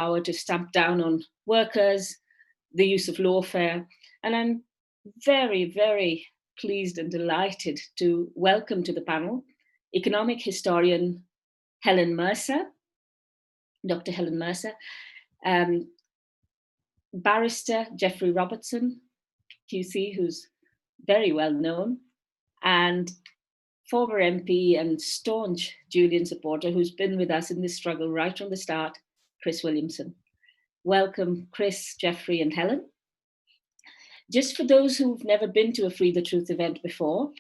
power to stamp down on workers, the use of lawfare. And I'm very, very pleased and delighted to welcome to the panel economic historian Helen Mercer, Dr. Helen Mercer, barrister Geoffrey Robertson QC, who's very well known, and former MP and staunch Julian supporter who's been with us in this struggle right from the start, Chris Williamson. Welcome, Chris, Geoffrey, and Helen. Just for those who've never been to a Free the Truth event before,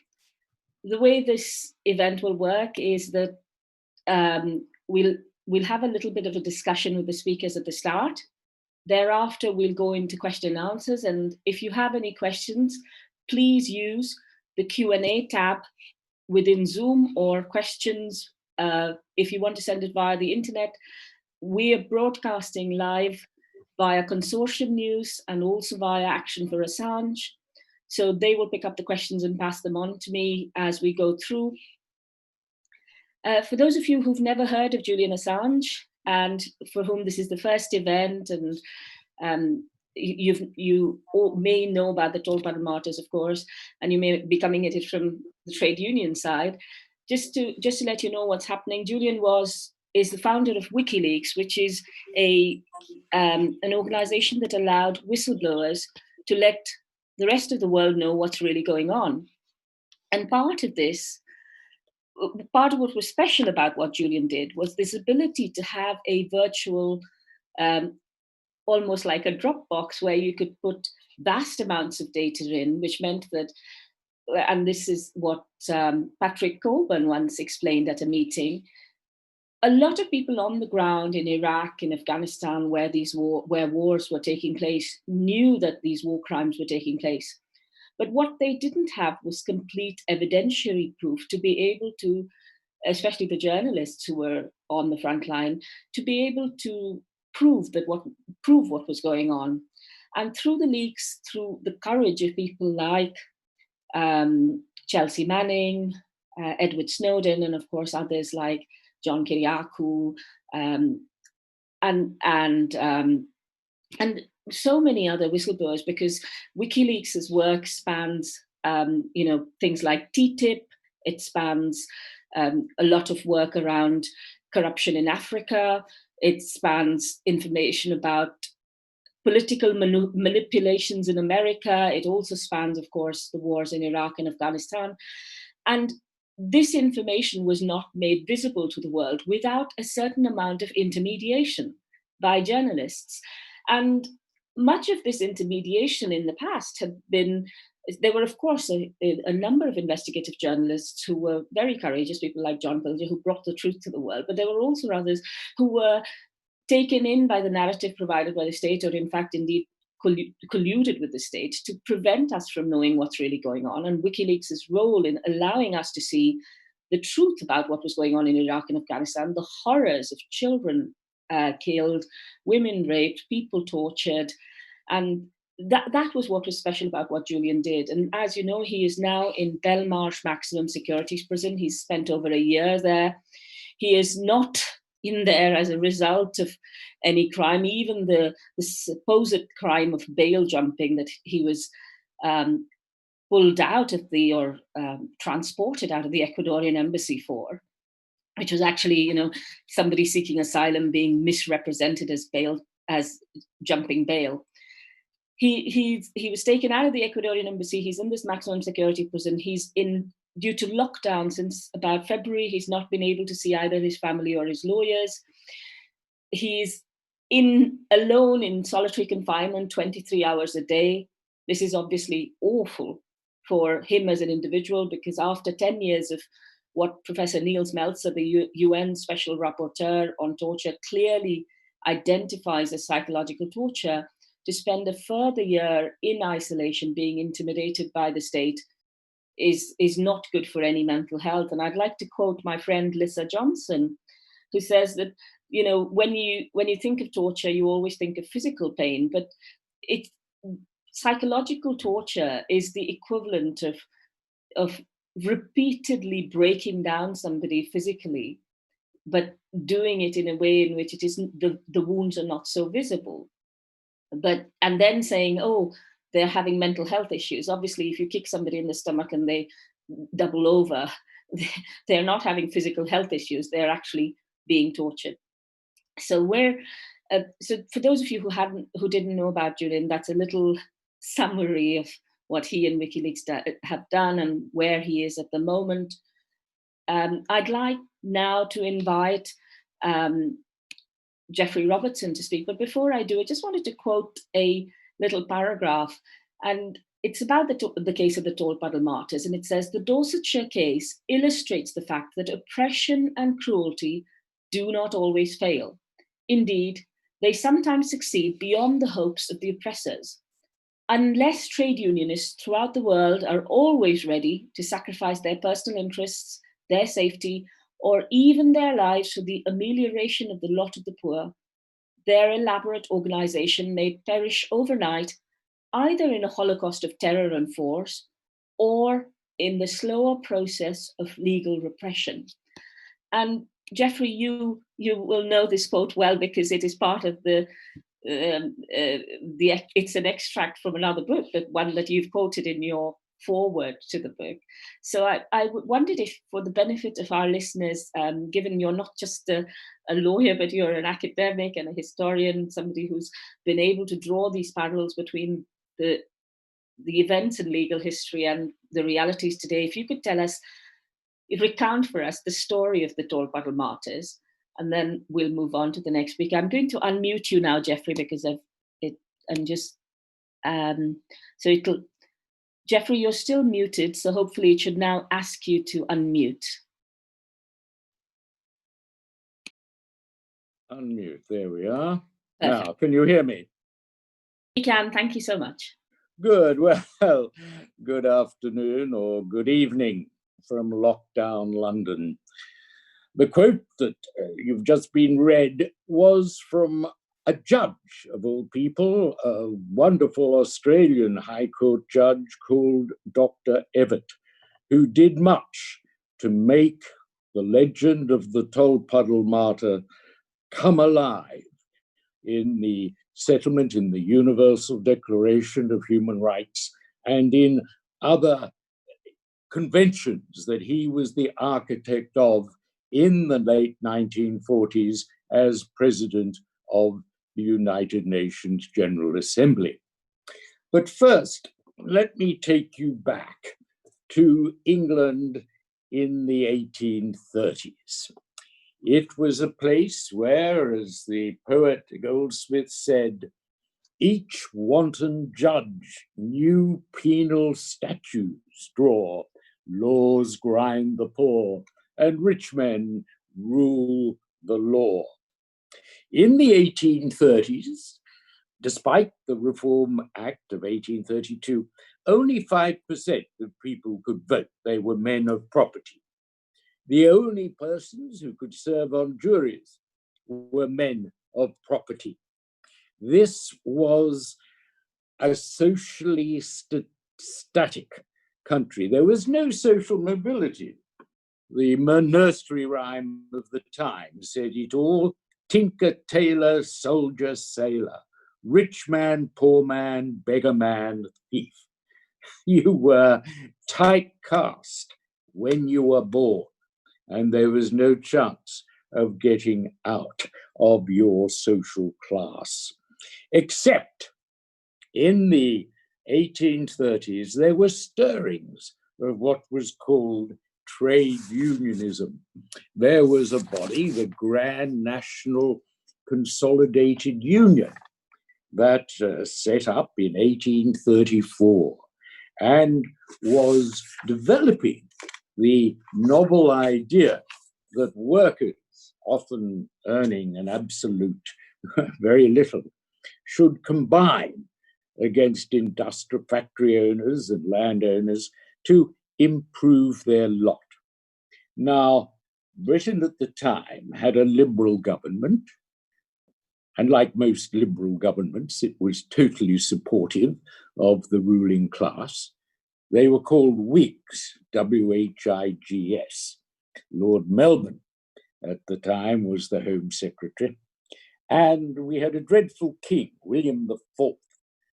the way this event will work is that we'll have a little bit of a discussion with the speakers at the start. Thereafter, we'll go into question and answers. And if you have any questions, please use the Q&A tab within Zoom, or questions if you want to send it via the internet. We are broadcasting live via Consortium News and also via Action for Assange. So they will pick up the questions and pass them on to me as we go through. For those of you who've never heard of Julian Assange, and for whom this is the first event, and you all may know about the Tolpuddle Martyrs, of course, and you may be coming at it from the trade union side. Just to let you know what's happening, Julian is the founder of WikiLeaks, which is an organization that allowed whistleblowers to let the rest of the world know what's really going on. And part of what was special about what Julian did was this ability to have a virtual, almost like a Dropbox, where you could put vast amounts of data in, which meant that, and this is what Patrick Coburn once explained at a meeting, a lot of people on the ground in Iraq, in Afghanistan, where wars were taking place, knew that these war crimes were taking place. But what they didn't have was complete evidentiary proof to be able to, especially the journalists who were on the front line, to be able to prove what was going on. And through the leaks, through the courage of people like Chelsea Manning, Edward Snowden, and of course others like John Kiriakou, and so many other whistleblowers, because WikiLeaks' work spans, things like TTIP. It spans a lot of work around corruption in Africa. It spans information about political manipulations in America. It also spans, of course, the wars in Iraq and Afghanistan. And this information was not made visible to the world without a certain amount of intermediation by journalists. And much of this intermediation in the past had been, there were, of course, a number of investigative journalists who were very courageous, people like John Pilger, who brought the truth to the world, but there were also others who were taken in by the narrative provided by the state, or in fact, indeed, colluded with the state to prevent us from knowing what's really going on. And WikiLeaks' role in allowing us to see the truth about what was going on in Iraq and Afghanistan, the horrors of children killed, women raped, people tortured. And that was what was special about what Julian did. And as you know, he is now in Belmarsh Maximum Securities Prison. He's spent over a year there. He is not in there as a result of any crime, even the supposed crime of bail jumping that he was pulled out of transported out of the Ecuadorian embassy for, which was actually, somebody seeking asylum being misrepresented as jumping bail. He was taken out of the Ecuadorian embassy. He's in this maximum security prison. He's in, due to lockdown since about February, he's not been able to see either his family or his lawyers. He's alone in solitary confinement 23 hours a day. This is obviously awful for him as an individual, because after 10 years of what Professor Niels Melzer, the UN Special Rapporteur on torture, clearly identifies as psychological torture, to spend a further year in isolation, being intimidated by the state, is not good for any mental health. And I'd like to quote my friend Lisa Johnson, who says that, when you think of torture, you always think of physical pain, but psychological torture is the equivalent of repeatedly breaking down somebody physically but doing it in a way in which it isn't, the wounds are not so visible. And then saying, oh, they're having mental health issues. Obviously, if you kick somebody in the stomach and they double over, they're not having physical health issues. They're actually being tortured. So so for those of you who didn't know about Julian, that's a little summary of what he and WikiLeaks have done and where he is at the moment. I'd like now to invite Geoffrey Robertson to speak, but before I do, I just wanted to quote a little paragraph, and it's about the case of the Tolpuddle martyrs, and it says, the Dorsetshire case illustrates the fact that oppression and cruelty do not always fail. Indeed, they sometimes succeed beyond the hopes of the oppressors. Unless trade unionists throughout the world are always ready to sacrifice their personal interests, their safety, or even their lives for the amelioration of the lot of the poor, their elaborate organization may perish overnight, either in a holocaust of terror and force, or in the slower process of legal repression. And Geoffrey, you will know this quote well because it is part of it's an extract from another book, but one that you've quoted in your forward to the book. So I wondered if, for the benefit of our listeners, given you're not just a lawyer, but you're an academic and a historian, somebody who's been able to draw these parallels between the events in legal history and the realities today, if you could tell us, recount for us the story of the Tolpuddle martyrs, and then we'll move on to the next speaker. I'm going to unmute you now, Geoffrey, because Geoffrey, you're still muted, so hopefully it should now ask you to unmute. Unmute, there we are. Perfect. Now, can you hear me? We can, thank you so much. Good, well, good afternoon or good evening from lockdown London. The quote that you've just been read was from a judge, of all people, a wonderful Australian High Court judge called Dr. Everett, who did much to make the legend of the Tolpuddle martyr come alive in the settlement, in the Universal Declaration of Human Rights, and in other conventions that he was the architect of in the late 1940s as president of the United Nations General Assembly. But first, let me take you back to England in the 1830s. It was a place where, as the poet Goldsmith said, each wanton judge new penal statutes draw, laws grind the poor, and rich men rule the law. In the 1830s, despite the Reform Act of 1832, only 5% of people could vote. They were men of property. The only persons who could serve on juries were men of property. This was a socially static country. There was no social mobility. The nursery rhyme of the time said it all: tinker, tailor, soldier, sailor, rich man, poor man, beggar man, thief. You were typecast when you were born, and there was no chance of getting out of your social class. Except in the 1830s, there were stirrings of what was called trade unionism. There was a body, the Grand National Consolidated Union, that set up in 1834 and was developing the novel idea that workers, often earning an absolute very little, should combine against industrial factory owners and landowners to improve their lot. Now, Britain at the time had a liberal government, and like most liberal governments, it was totally supportive of the ruling class. They were called Whigs, W-H-I-G-S. Lord Melbourne at the time was the Home Secretary. And we had a dreadful king, William IV,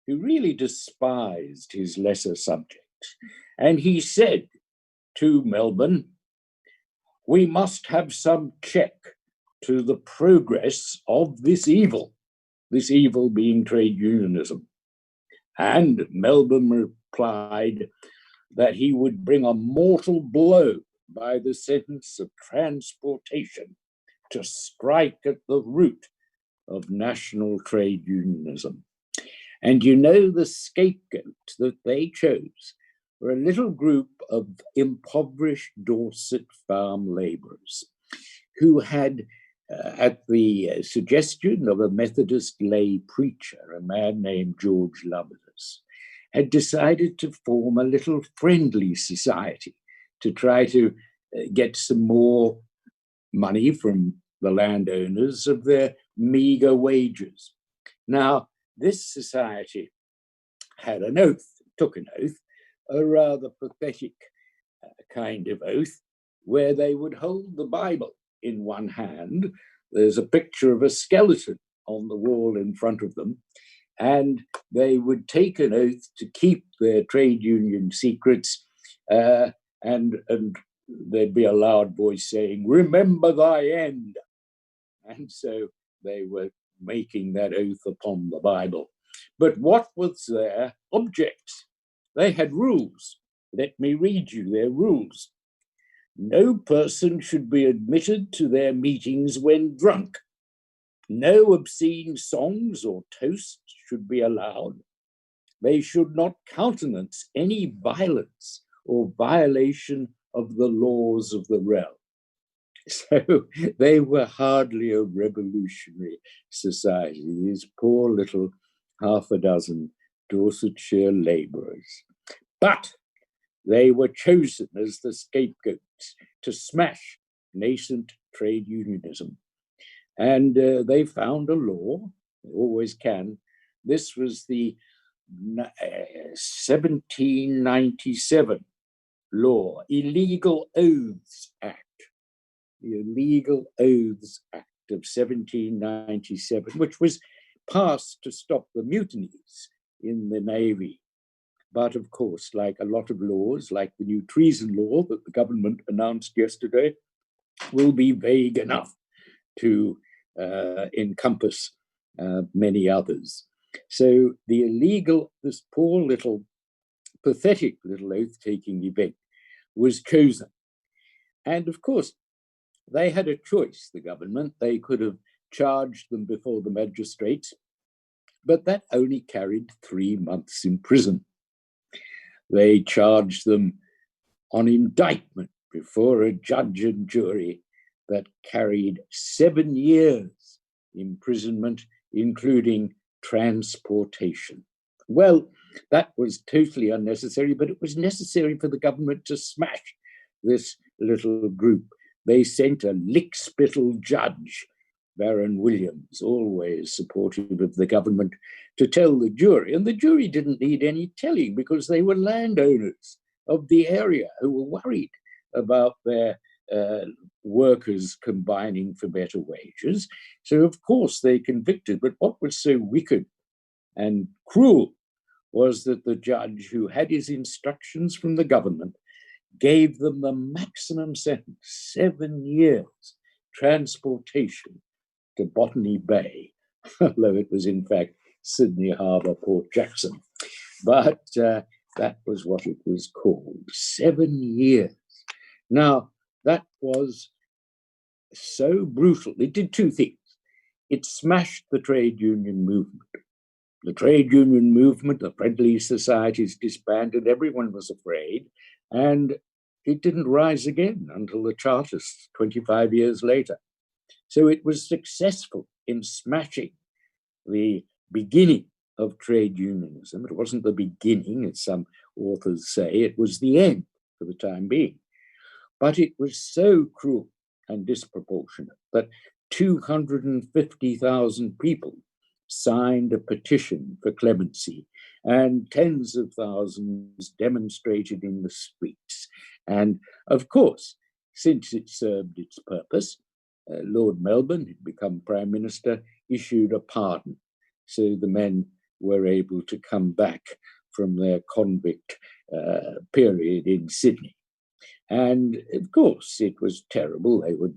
who really despised his lesser subjects. And he said to Melbourne, "We must have some check to the progress of this evil being trade unionism." And Melbourne replied that he would bring a mortal blow by the sentence of transportation to strike at the root of national trade unionism. And you know, the scapegoat that they chose were a little group of impoverished Dorset farm labourers who had, at the suggestion of a Methodist lay preacher, a man named George Lovelace, had decided to form a little friendly society to try to get some more money from the landowners of their meagre wages. Now, this society had an oath, took an oath, a rather pathetic kind of oath, where they would hold the Bible in one hand. There's a picture of a skeleton on the wall in front of them, and they would take an oath to keep their trade union secrets, and there'd be a loud voice saying, "Remember thy end." And so they were making that oath upon the Bible. But what was their object? They had rules. Let me read you their rules. No person should be admitted to their meetings when drunk. No obscene songs or toasts should be allowed. They should not countenance any violence or violation of the laws of the realm. So they were hardly a revolutionary society, these poor little half a dozen Dorsetshire labourers. But they were chosen as the scapegoats to smash nascent trade unionism. And they found a law, they always can. This was the 1797 law, Illegal Oaths Act. The Illegal Oaths Act of 1797, which was passed to stop the mutinies in the Navy. But of course, like a lot of laws, like the new treason law that the government announced yesterday, will be vague enough to encompass many others. So this poor little, pathetic little oath-taking event was chosen. And of course, they had a choice, the government. They could have charged them before the magistrates, but that only carried 3 months in prison. They charged them on indictment before a judge and jury that carried 7 years imprisonment, including transportation. Well, that was totally unnecessary, but it was necessary for the government to smash this little group. They sent a lickspittle judge, Baron Williams, always supportive of the government, to tell the jury. And the jury didn't need any telling because they were landowners of the area who were worried about their workers combining for better wages. So, of course, they convicted. But what was so wicked and cruel was that the judge, who had his instructions from the government, gave them the maximum sentence, 7 years, transportation to Botany Bay, although it was in fact Sydney Harbour, Port Jackson. But that was what it was called, 7 years. Now, that was so brutal. It did two things. It smashed the trade union movement. The trade union movement, the friendly societies disbanded, everyone was afraid, and it didn't rise again until the Chartists 25 years later. So it was successful in smashing the beginning of trade unionism. It wasn't the beginning, as some authors say, it was the end for the time being. But it was so cruel and disproportionate that 250,000 people signed a petition for clemency, and tens of thousands demonstrated in the streets. And of course, since it served its purpose, Lord Melbourne, who'd become Prime Minister, issued a pardon. So the men were able to come back from their convict period in Sydney. And of course, it was terrible. They were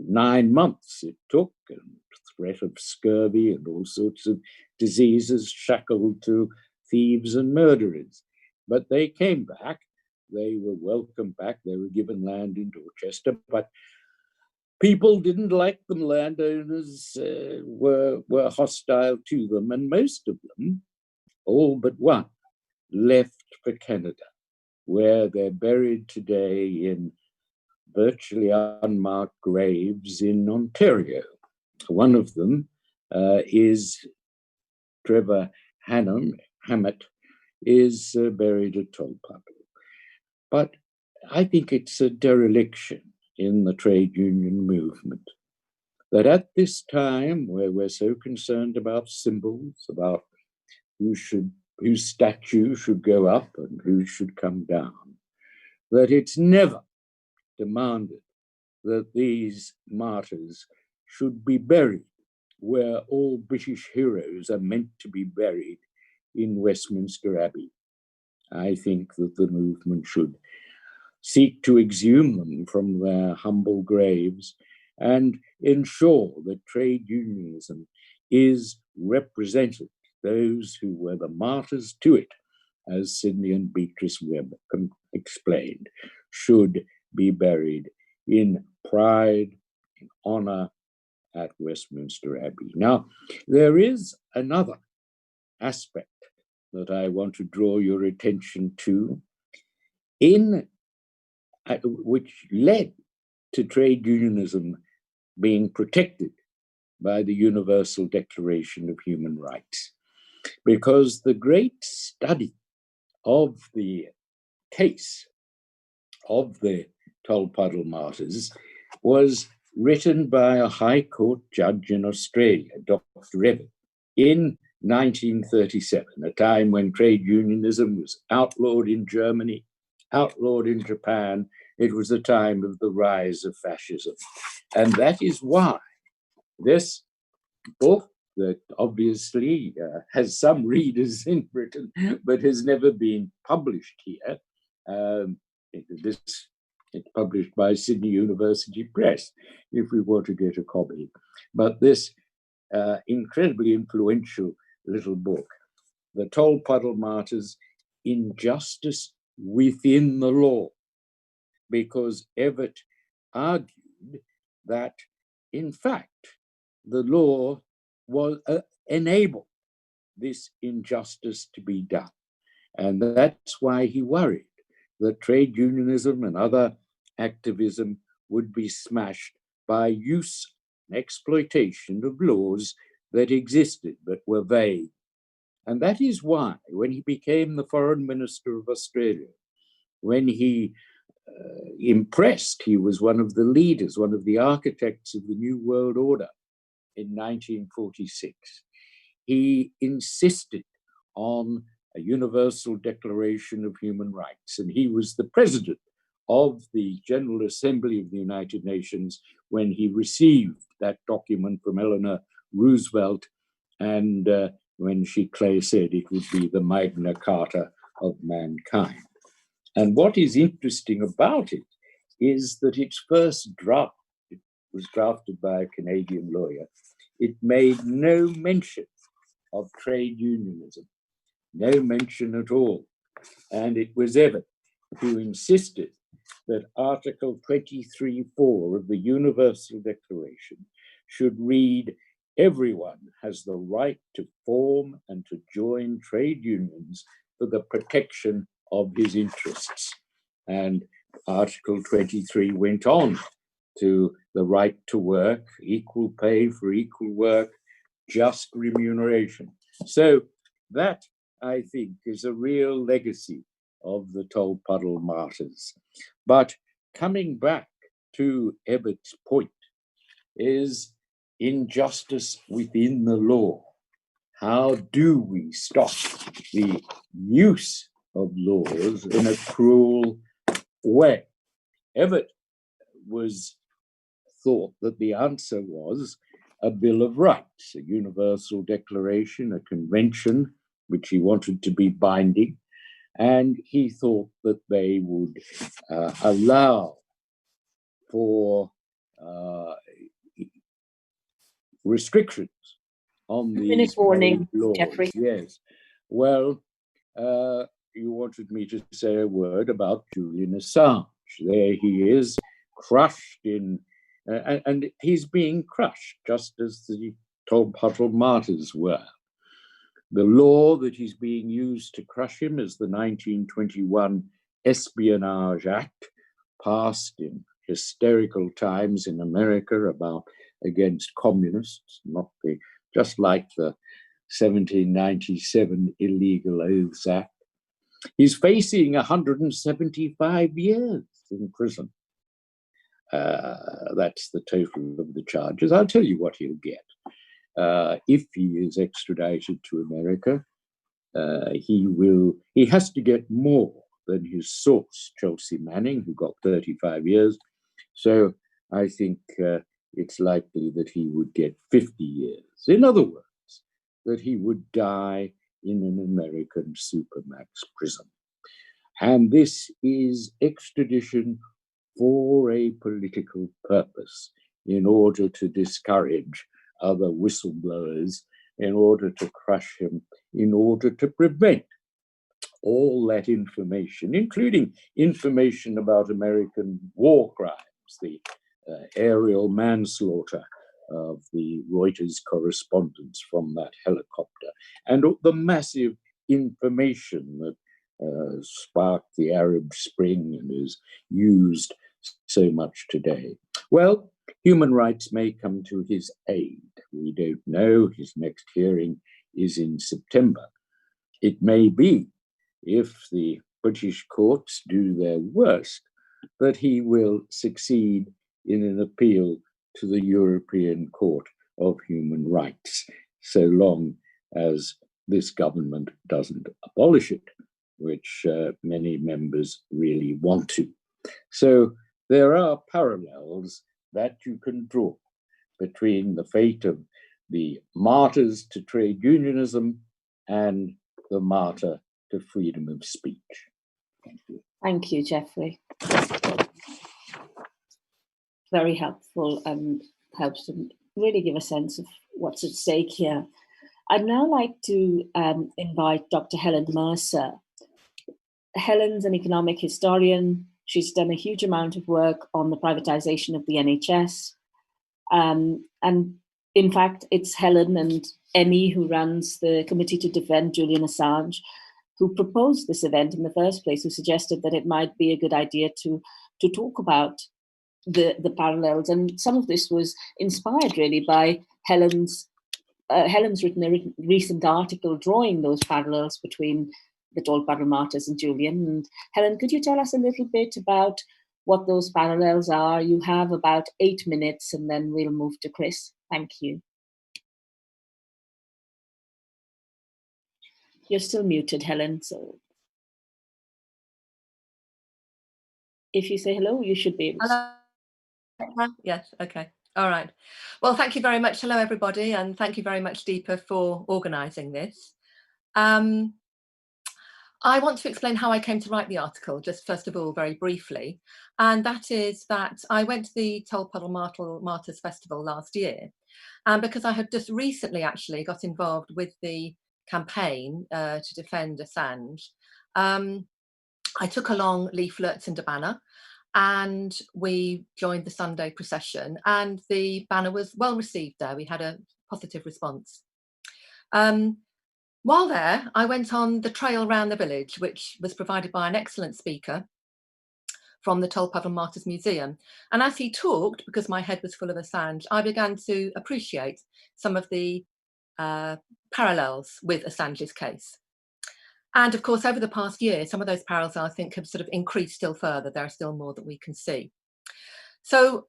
9 months it took, and threat of scurvy and all sorts of diseases shackled to thieves and murderers. But they came back. They were welcomed back. They were given land in Dorchester, but people didn't like them. Landowners were hostile to them, and most of them, all but one, left for Canada, where they're buried today in virtually unmarked graves in Ontario. One of them is Trevor Hammett, is buried at Tolpuddle. But I think it's a dereliction in the trade union movement that at this time, where we're so concerned about symbols, about whose statue should go up and who should come down, that it's never demanded that these martyrs should be buried where all British heroes are meant to be buried, in Westminster Abbey. I think that the movement should seek to exhume them from their humble graves and ensure that trade unionism is represented, those who were the martyrs to it, as Sidney and Beatrice Webb explained, should be buried in pride, in honor at Westminster Abbey. Now, there is another aspect that I want to draw your attention to, which led to trade unionism being protected by the Universal Declaration of Human Rights, because the great study of the case of the Tolpuddle martyrs was written by a High Court judge in Australia, Dr. Evan, in 1937, a time when trade unionism was outlawed in Germany, outlawed in Japan. It was the time of the rise of fascism. And that is why this book, that obviously has some readers in Britain, but has never been published here, it's published by Sydney University Press, if we want to get a copy. But this incredibly influential little book, The Tolpuddle Martyrs, Injustice Within the Law, because Evatt argued that, in fact, the law was enabled this injustice to be done. And that's why he worried that trade unionism and other activism would be smashed by use and exploitation of laws that existed but were vague. And that is why, when he became the Foreign Minister of Australia, when he he was one of the leaders, one of the architects of the New World Order in 1946, he insisted on a Universal Declaration of Human Rights. And he was the president of the General Assembly of the United Nations when he received that document from Eleanor Roosevelt, and when she said it would be the Magna Carta of mankind. And what is interesting about it is that its first draft, it was drafted by a Canadian lawyer, it made no mention of trade unionism, no mention at all. And it was Evatt who insisted that Article 23.4 of the Universal Declaration should read, "Everyone has the right to form and to join trade unions for the protection of his interests." And Article 23 went on to the right to work, equal pay for equal work, just remuneration. So that, I think, is a real legacy of the Tolpuddle martyrs. But coming back to Evatt's point is injustice within the law. How do we stop the use of laws in a cruel way? Evatt was thought that the answer was a Bill of Rights, a universal declaration, a convention, which he wanted to be binding. And he thought that they would allow for restrictions on these warning, laws. Geoffrey. Yes. Well, you wanted me to say a word about Julian Assange. There he is, crushed in, and he's being crushed just as the Tolpuddle Martyrs were. The law that is being used to crush him is the 1921 Espionage Act, passed in hysterical times in America against communists, just like the 1797 Illegal Oaths Act. He's facing 175 years in prison. That's the total of the charges. I'll tell you what he'll get. If he is extradited to America, he has to get more than his source, Chelsea Manning, who got 35 years. So I think it's likely that he would get 50 years. In other words, that he would die in an American supermax prison. And this is extradition for a political purpose, in order to discourage other whistleblowers, in order to crush him, in order to prevent all that information, including information about American war crimes, the aerial manslaughter of the Reuters correspondents from that helicopter, and the massive information that sparked the Arab Spring and is used so much today. Well, human rights may come to his aid. We don't know. His next hearing is in September. It may be, if the British courts do their worst, that he will succeed in an appeal to the European Court of Human Rights, so long as this government doesn't abolish it, which many members really want to. So there are parallels that you can draw between the fate of the martyrs to trade unionism and the martyr to freedom of speech. Thank you. Thank you, Geoffrey. Very helpful and helps to really give a sense of what's at stake here. I'd now like to invite Dr. Helen Mercer. Helen's an economic historian. She's done a huge amount of work on the privatization of the NHS. And in fact, it's Helen and Emmy, who runs the Committee to Defend Julian Assange, who proposed this event in the first place, who suggested that it might be a good idea to talk about the parallels. And some of this was inspired really by Helen's written a recent article drawing those parallels between the Toldpuddle Martyrs and Julian. And Helen, could you tell us a little bit about what those parallels are? You have about 8 minutes, and then we'll move to Chris. Thank you. You're still muted, Helen. So if you say hello, you should be able to. Hello. Yes, okay. All right. Well, thank you very much. Hello, everybody. And thank you very much, Deepa, for organising this. I want to explain how I came to write the article, just first of all, very briefly. And that is that I went to the Tolpuddle Martyrs Festival last year. And because I had just recently actually got involved with the campaign to defend Assange, I took along leaflets and a banner, and we joined the Sunday procession, and the banner was well received there. We had a positive response. While there, I went on the trail round the village, which was provided by an excellent speaker from the Tolpuddle Martyrs Museum. And as he talked, because my head was full of Assange, I began to appreciate some of the parallels with Assange's case. And of course, over the past year, some of those parallels, I think, have sort of increased still further. There are still more that we can see. So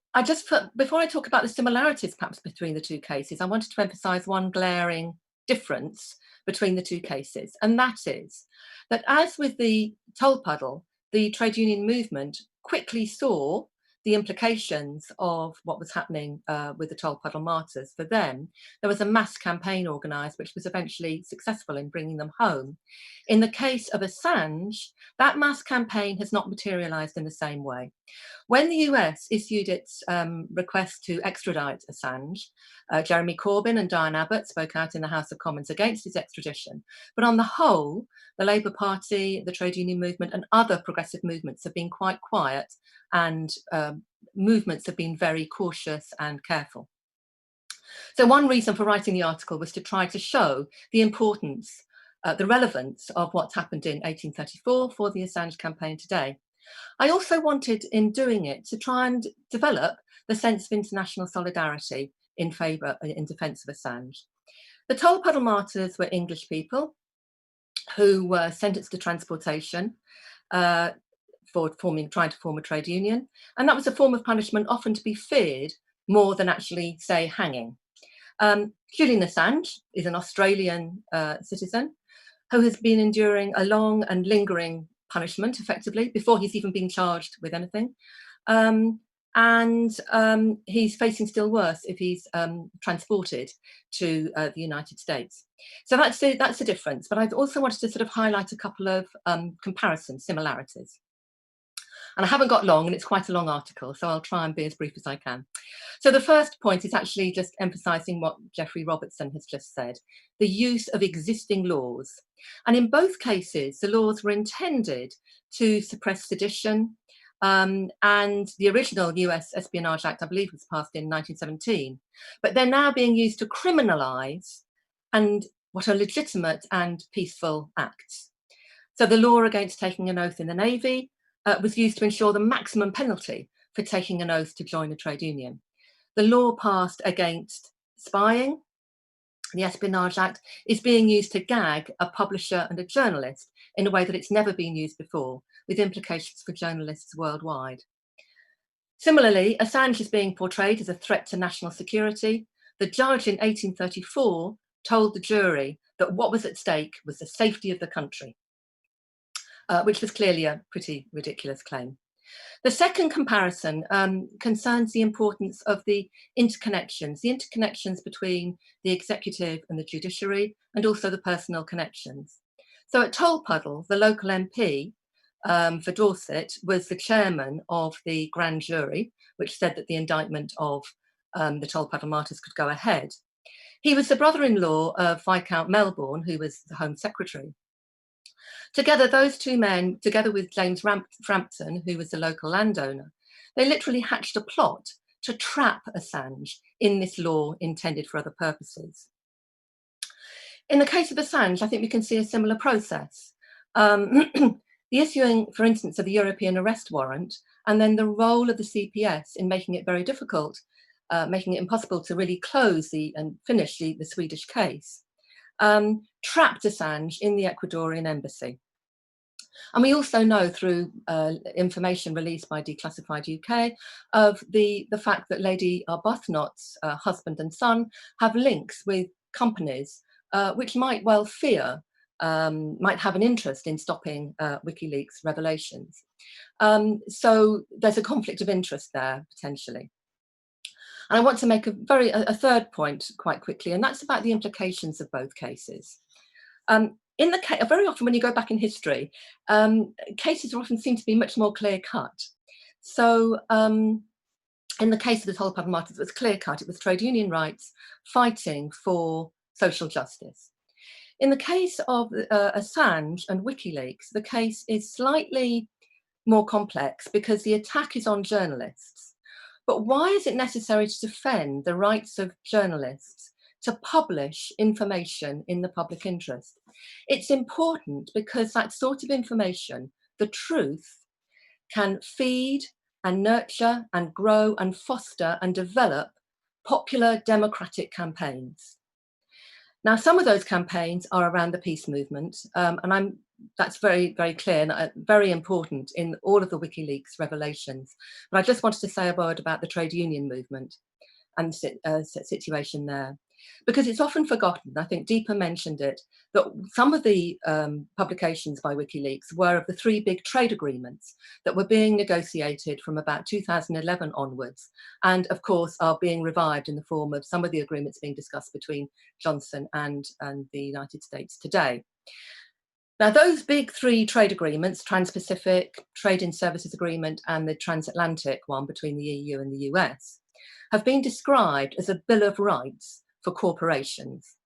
before I talk about the similarities perhaps between the two cases, I wanted to emphasize one glaring difference between the two cases. And that is that, as with the Tolpuddle, the trade union movement quickly saw the implications of what was happening with the Tolpuddle martyrs, for them, there was a mass campaign organised which was eventually successful in bringing them home. In the case of Assange, that mass campaign has not materialised in the same way. When the US issued its request to extradite Assange, Jeremy Corbyn and Diane Abbott spoke out in the House of Commons against his extradition. But on the whole, the Labour Party, the trade union movement and other progressive movements have been quite quiet, and movements have been very cautious and careful. So one reason for writing the article was to try to show the importance, the relevance of what's happened in 1834 for the Assange campaign today. I also wanted, in doing it, to try and develop the sense of international solidarity in defence of Assange. The Toldpuddle martyrs were English people who were sentenced to transportation for trying to form a trade union, and that was a form of punishment often to be feared more than actually, say, hanging. Julian Assange is an Australian citizen who has been enduring a long and lingering punishment, effectively, before he's even been charged with anything. He's facing still worse if he's transported to the United States. So that's the difference. But I also wanted to sort of highlight a couple of comparisons, similarities. And I haven't got long, and it's quite a long article, so I'll try and be as brief as I can. So the first point is actually just emphasising what Geoffrey Robertson has just said, the use of existing laws. And in both cases, the laws were intended to suppress sedition, and the original US Espionage Act, I believe, was passed in 1917. But they're now being used to criminalise and what are legitimate and peaceful acts. So the law against taking an oath in the Navy was used to ensure the maximum penalty for taking an oath to join a trade union. The law passed against spying, the Espionage Act, is being used to gag a publisher and a journalist in a way that it's never been used before, with implications for journalists worldwide. Similarly, Assange is being portrayed as a threat to national security. The judge in 1834 told the jury that what was at stake was the safety of the country, which was clearly a pretty ridiculous claim. The second comparison concerns the importance of the interconnections between the executive and the judiciary, and also the personal connections. So at Tolpuddle, the local MP for Dorset was the chairman of the grand jury, which said that the indictment of the Tolpuddle martyrs could go ahead. He was the brother-in-law of Viscount Melbourne, who was the Home Secretary. Together, those two men, together with James Frampton, who was the local landowner, they literally hatched a plot to trap Assange in this law intended for other purposes. In the case of Assange, I think we can see a similar process. The issuing, for instance, of the European arrest warrant, and then the role of the CPS in making it very difficult, making it impossible to really close and finish the Swedish case, trapped Assange in the Ecuadorian embassy. And we also know through information released by Declassified UK of the fact that Lady Arbuthnot's husband and son have links with companies which might well fear, might have an interest in stopping WikiLeaks revelations. So there's a conflict of interest there, potentially. And I want to make a third point quite quickly, and that's about the implications of both cases. Very often when you go back in history, cases often seem to be much more clear-cut. So in the case of the Tolpuddle martyrs, it was clear-cut. It was trade union rights fighting for social justice. In the case of Assange and WikiLeaks, the case is slightly more complex because the attack is on journalists. But why is it necessary to defend the rights of journalists to publish information in the public interest? It's important because that sort of information, the truth, can feed and nurture and grow and foster and develop popular democratic campaigns. Now, some of those campaigns are around the peace movement, and that's very, very clear and very important in all of the WikiLeaks revelations. But I just wanted to say a word about the trade union movement and the situation there. because it's often forgotten. I think Deepa mentioned it, that some of the publications by WikiLeaks were of the 3 big trade agreements that were being negotiated from about 2011 onwards, and of course are being revived in the form of some of the agreements being discussed between Johnson and the United States today. Now, those big 3 trade agreements, Trans-Pacific, Trade in Services Agreement, and the Transatlantic one between the EU and the US, have been described as a Bill of Rights for corporations.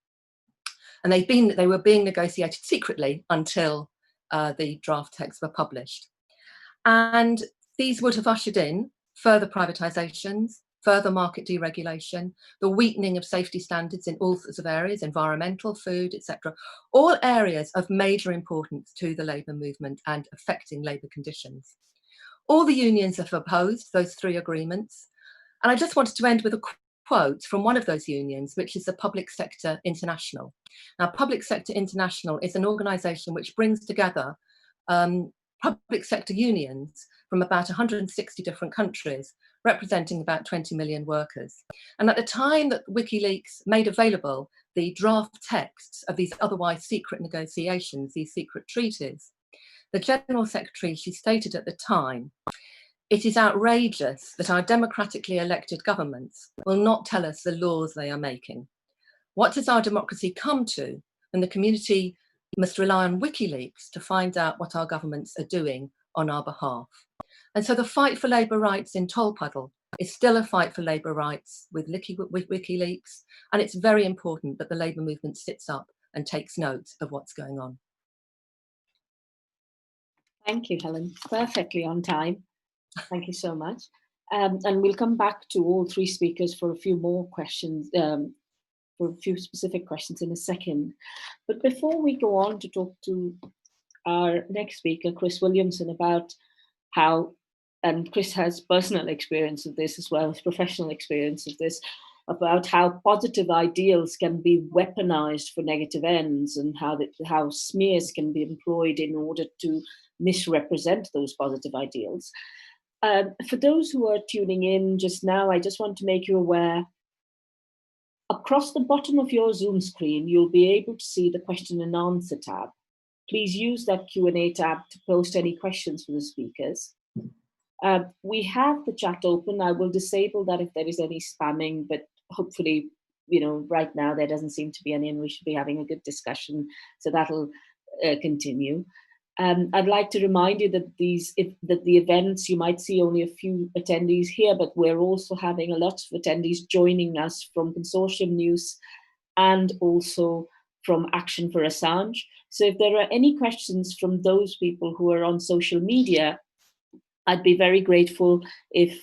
And they were being negotiated secretly until the draft texts were published. And these would have ushered in further privatizations, further market deregulation, the weakening of safety standards in all sorts of areas, environmental, food, etc., all areas of major importance to the labour movement and affecting labour conditions. All the unions have opposed those 3 agreements. And I just wanted to end with a quote from one of those unions, which is the Public Sector International. Now, Public Sector International is an organisation which brings together public sector unions from about 160 different countries, representing about 20 million workers. And at the time that WikiLeaks made available the draft texts of these otherwise secret negotiations, these secret treaties, the General Secretary, she stated at the time, "It is outrageous that our democratically elected governments will not tell us the laws they are making. What does our democracy come to when the community must rely on WikiLeaks to find out what our governments are doing on our behalf?" And so the fight for labour rights in Tolpuddle is still a fight for labour rights with WikiLeaks, and it's very important that the labour movement sits up and takes note of what's going on. Thank you, Helen. Perfectly on time. Thank you so much. And we'll come back to all 3 speakers for a few more questions, for a few specific questions in a second. But before we go on to talk to our next speaker, Chris Williamson, about how, and Chris has personal experience of this as well as professional experience of this, about how positive ideals can be weaponized for negative ends, and how smears can be employed in order to misrepresent those positive ideals. For those who are tuning in just now, I just want to make you aware, across the bottom of your Zoom screen, you'll be able to see the question and answer tab. Please use that Q&A tab to post any questions for the speakers. We have the chat open. I will disable that if there is any spamming, but hopefully, right now there doesn't seem to be any, and we should be having a good discussion, so that'll continue. I'd like to remind you that the events, you might see only a few attendees here, but we're also having a lot of attendees joining us from Consortium News and also from Action for Assange. So if there are any questions from those people who are on social media, I'd be very grateful if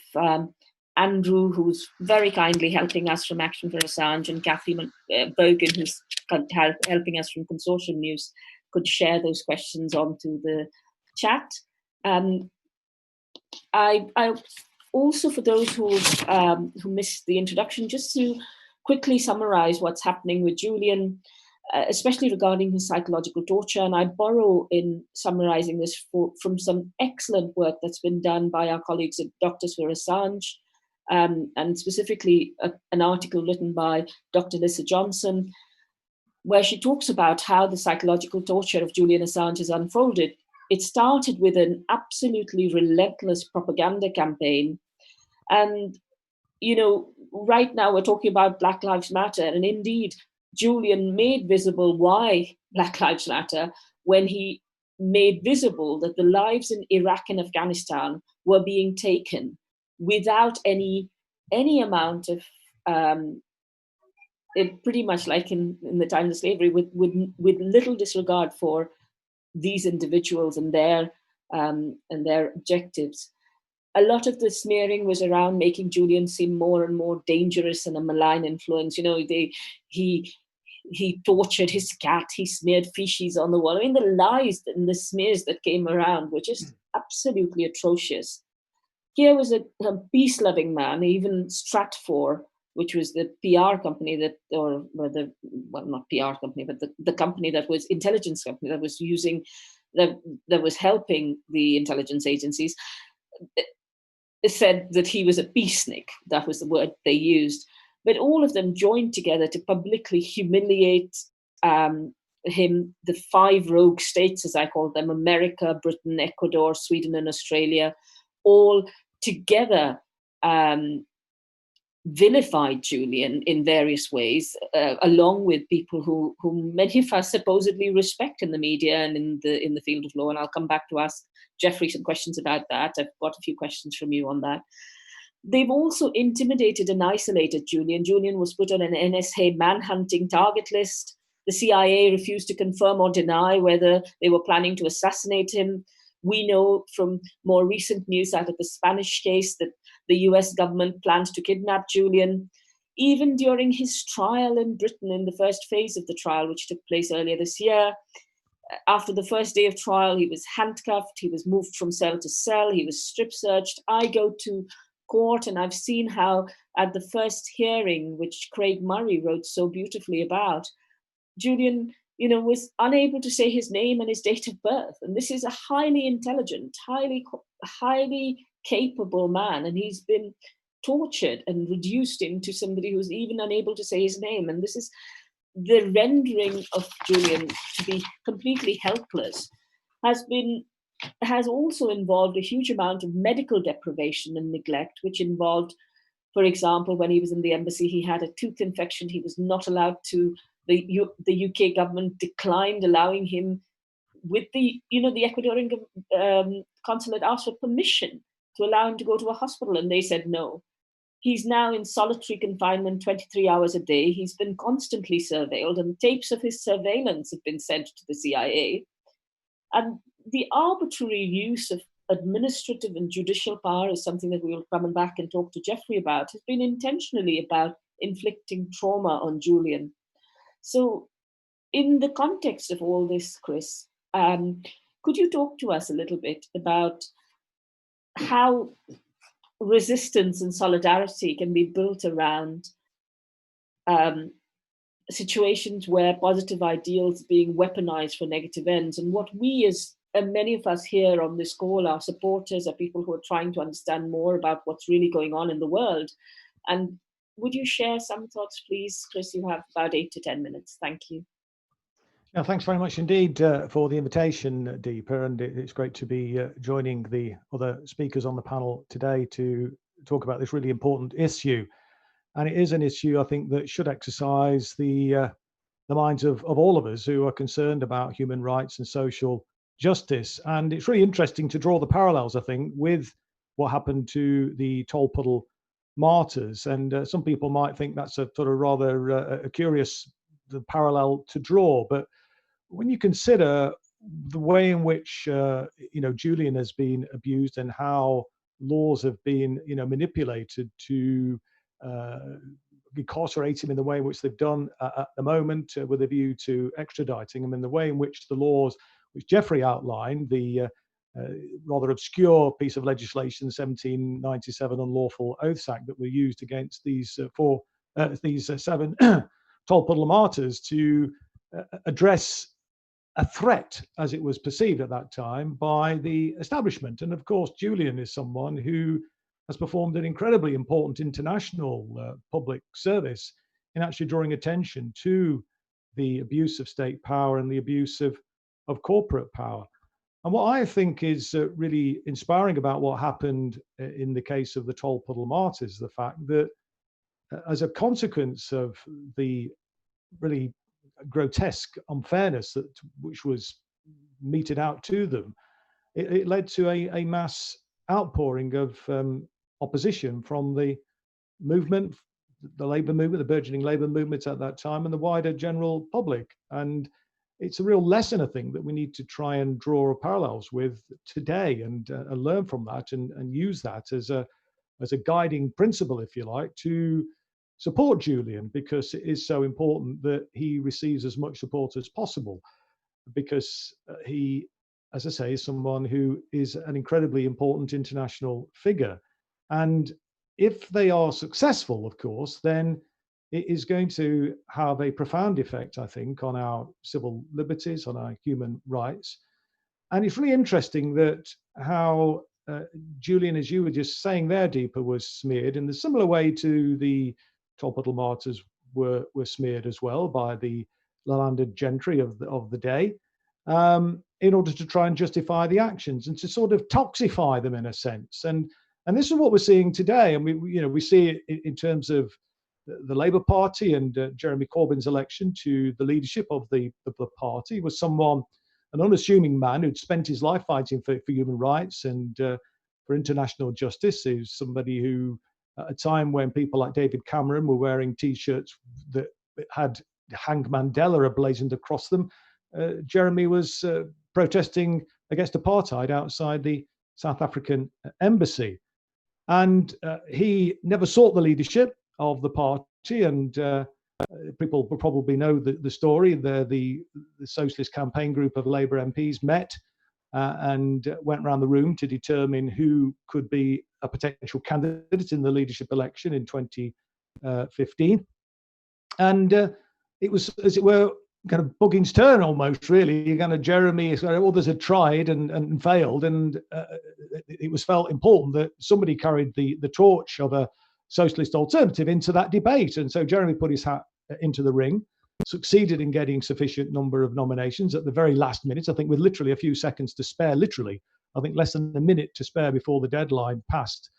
Andrew, who's very kindly helping us from Action for Assange, and Kathy Bogan, who's helping us from Consortium News, could share those questions onto the chat. I also, for those who missed the introduction, just to quickly summarize what's happening with Julian, especially regarding his psychological torture. And I borrow in summarizing this from some excellent work that's been done by our colleagues at Doctors for Assange, and specifically an article written by Dr. Lisa Johnson, where she talks about how the psychological torture of Julian Assange has unfolded. It started with an absolutely relentless propaganda campaign. And, right now we're talking about Black Lives Matter. And indeed, Julian made visible why Black Lives Matter when he made visible that the lives in Iraq and Afghanistan were being taken without any amount of, pretty much like in the times of slavery, with little disregard for these individuals and their objectives. A lot of the smearing was around making Julian seem more and more dangerous and a malign influence. He tortured his cat, he smeared feces on the wall. I mean, the lies and the smears that came around were just absolutely atrocious. Here was a peace-loving man. Even Stratfor, which was the PR company not PR company, but the company that was intelligence company that was that was helping the intelligence agencies, it said that he was a peacenik. That was the word they used. But all of them joined together to publicly humiliate him, the 5 rogue states, as I call them, America, Britain, Ecuador, Sweden, and Australia, all together vilified Julian in various ways, along with people who many of us supposedly respect in the media and in the field of law. And I'll come back to ask Geoffrey some questions about that. I've got a few questions from you on that. They've also intimidated and isolated Julian. Julian was put on an NSA manhunting target list. The CIA refused to confirm or deny whether they were planning to assassinate him. We know from more recent news out of the Spanish case that the US government plans to kidnap Julian. Even during his trial in Britain, in the first phase of the trial, which took place earlier this year, after the first day of trial, he was handcuffed, he was moved from cell to cell, he was strip searched. I go to court and I've seen how at the first hearing, which Craig Murray wrote so beautifully about, Julian, was unable to say his name and his date of birth. And this is a highly intelligent, highly capable man. And he's been tortured and reduced into somebody who's even unable to say his name. And this is the rendering of Julian to be completely helpless has also involved a huge amount of medical deprivation and neglect, which involved, for example, when he was in the embassy, he had a tooth infection. He was not allowed to, the UK government declined allowing him, with the Ecuadorian consulate asked for permission to allow him to go to a hospital, and they said no. He's now in solitary confinement 23 hours a day. He's been constantly surveilled, and tapes of his surveillance have been sent to the CIA. And the arbitrary use of administrative and judicial power is something that we will come back and talk to Geoffrey about, has been intentionally about inflicting trauma on Julian. So in the context of all this, Chris, could you talk to us a little bit about how resistance and solidarity can be built around situations where positive ideals are being weaponized for negative ends, and what we as many of us here on this call are supporters, are people who are trying to understand more about what's really going on in the world. And would you share some thoughts, please, Chris? You have about 8 to 10 minutes. Thank you. Yeah, thanks very much indeed for the invitation, Deepa, and it's great to be joining the other speakers on the panel today to talk about this really important issue. And it is an issue, I think, that should exercise the minds of all of us who are concerned about human rights and social justice. And it's really interesting to draw the parallels, I think, with what happened to the Tolpuddle martyrs. And some people might think that's a sort of rather a curious parallel to draw. But when you consider the way in which Julian has been abused and how laws have been manipulated to incarcerate him in the way in which they've done at the moment, with a view to extraditing him, and the way in which the laws which Geoffrey outlined, the rather obscure piece of legislation, 1797 Unlawful Oaths Act, that were used against these 7 Tolpuddle martyrs to address a threat, as it was perceived at that time, by the establishment. And of course, Julian is someone who has performed an incredibly important international public service in actually drawing attention to the abuse of state power and the abuse of corporate power. And what I think is really inspiring about what happened in the case of the Tolpuddle martyrs, the fact that as a consequence of the really grotesque unfairness which was meted out to them, it led to a mass outpouring of opposition from the movement, the labour movement, the burgeoning labour movement at that time, and the wider general public. And it's a real lesson, I think, that we need to try and draw parallels with today, and learn from that, and use that as a guiding principle, if you like, to support Julian, because it is so important that he receives as much support as possible, because he, as I say, is someone who is an incredibly important international figure. And if they are successful, of course, then it is going to have a profound effect, I think, on our civil liberties, on our human rights. And it's really interesting that how Julian, as you were just saying there, Deepa, was smeared in the similar way to the Tolpuddle martyrs were smeared as well by the landed gentry of the day, in order to try and justify the actions and to sort of toxify them in a sense. And this is what we're seeing today. And we see it in terms of the Labour Party, and Jeremy Corbyn's election to the leadership of the party was an unassuming man who'd spent his life fighting for human rights and for international justice. He was somebody who, at a time when people like David Cameron were wearing T-shirts that had Hang Mandela emblazoned across them, Jeremy was protesting against apartheid outside the South African embassy. And he never sought the leadership of the party, and people will probably know the story. The Socialist Campaign Group of Labour MPs met and went around the room to determine who could be a potential candidate in the leadership election in 2015. And it was, as it were, kind of Buggins' turn almost, really. Kind of Jeremy, others had tried and failed, and it was felt important that somebody carried the torch of a socialist alternative into that debate. And so Jeremy put his hat into the ring, succeeded in getting sufficient number of nominations at the very last minute, I think with literally a few seconds to spare, literally, I think less than a minute to spare before the deadline passed,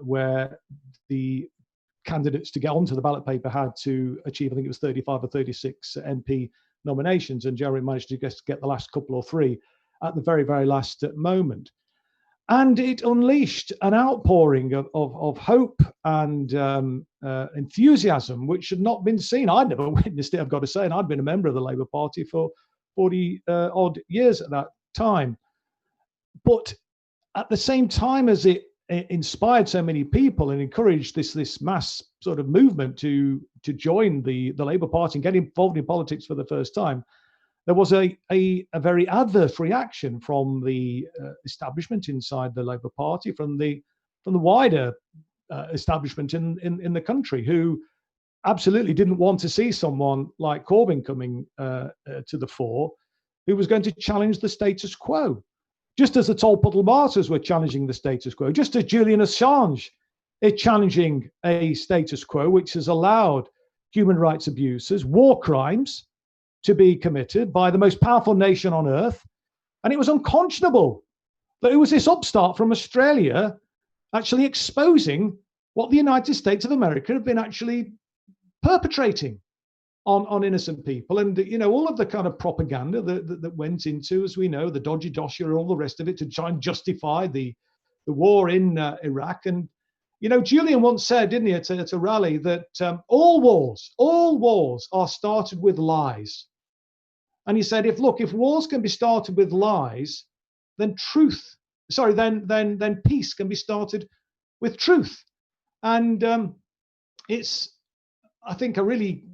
where the candidates to get onto the ballot paper had to achieve, I think it was 35 or 36 MP nominations, and Jeremy managed to get the last couple or three at the very, very last moment. And it unleashed an outpouring of hope and enthusiasm, which had not been seen. I'd never witnessed it, I've got to say, and I'd been a member of the Labour Party for 40 odd years at that time. But at the same time as it inspired so many people and encouraged this mass sort of movement to join the Labour Party and get involved in politics for the first time, there was a very adverse reaction from the establishment inside the Labour Party, from the wider establishment in the country, who absolutely didn't want to see someone like Corbyn coming to the fore, who was going to challenge the status quo. Just as the Tolpuddle martyrs were challenging the status quo, just as Julian Assange is challenging a status quo which has allowed human rights abuses, war crimes, to be committed by the most powerful nation on earth. And it was unconscionable that it was this upstart from Australia actually exposing what the United States of America have been actually perpetrating on innocent people. And, all of the kind of propaganda that went into, as we know, the dodgy dossier and all the rest of it to try and justify the war in Iraq. And, Julian once said, didn't he, at a rally, that all wars are started with lies. And he said, if wars can be started with lies, then peace can be started with truth. And it's, I think, a really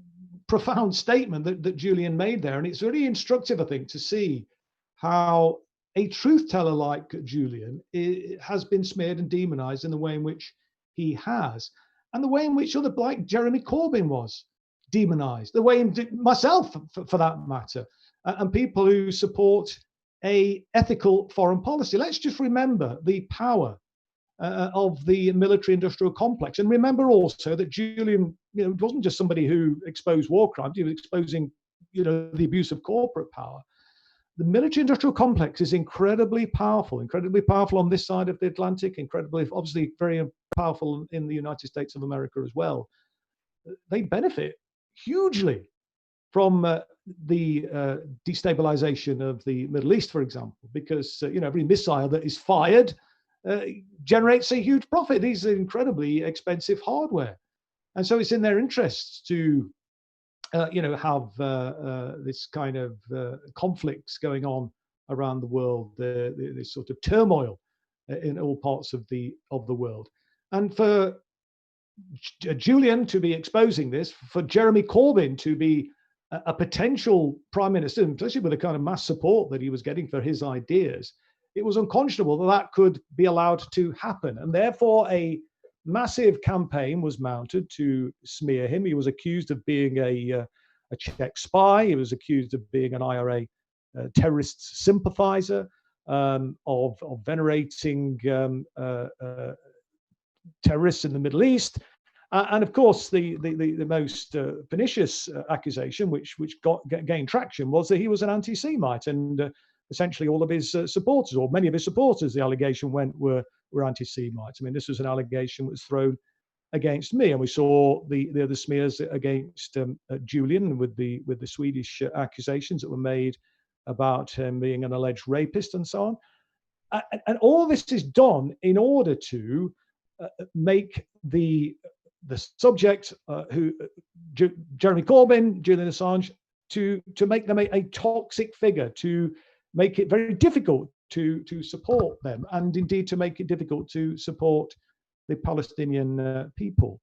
profound statement that Julian made there. And it's really instructive, I think, to see how a truth teller like Julian has been smeared and demonized in the way in which he has, and the way in which other, like Jeremy Corbyn, was demonized, the way myself, for that matter, and people who support a ethical foreign policy. Let's just remember the power of the military-industrial complex, and remember also that Julian, wasn't just somebody who exposed war crimes; he was exposing, the abuse of corporate power. The military-industrial complex is incredibly powerful on this side of the Atlantic, obviously very powerful in the United States of America as well. They benefit hugely from the destabilization of the Middle East, for example, because every missile that is fired generates a huge profit. These are incredibly expensive hardware, and so it's in their interests to have this kind of conflicts going on around the world, this sort of turmoil in all parts of the world. And for Julian to be exposing this, for Jeremy Corbyn to be a potential prime minister, especially with the kind of mass support that he was getting for his ideas, it was unconscionable that could be allowed to happen. And therefore, a massive campaign was mounted to smear him. He was accused of being a Czech spy. He was accused of being an IRA terrorist sympathizer, of venerating terrorists in the Middle East, And of course, the most pernicious accusation, which gained traction, was that he was an anti-Semite, and essentially all of his supporters, or many of his supporters, the allegation went, were anti-Semites. I mean, this was an allegation that was thrown against me, and we saw the smears against Julian with the Swedish accusations that were made about him being an alleged rapist and so on. And all this is done in order to make the subject, Jeremy Corbyn, Julian Assange, to make them a toxic figure, to make it very difficult to support them, and indeed to make it difficult to support the Palestinian people.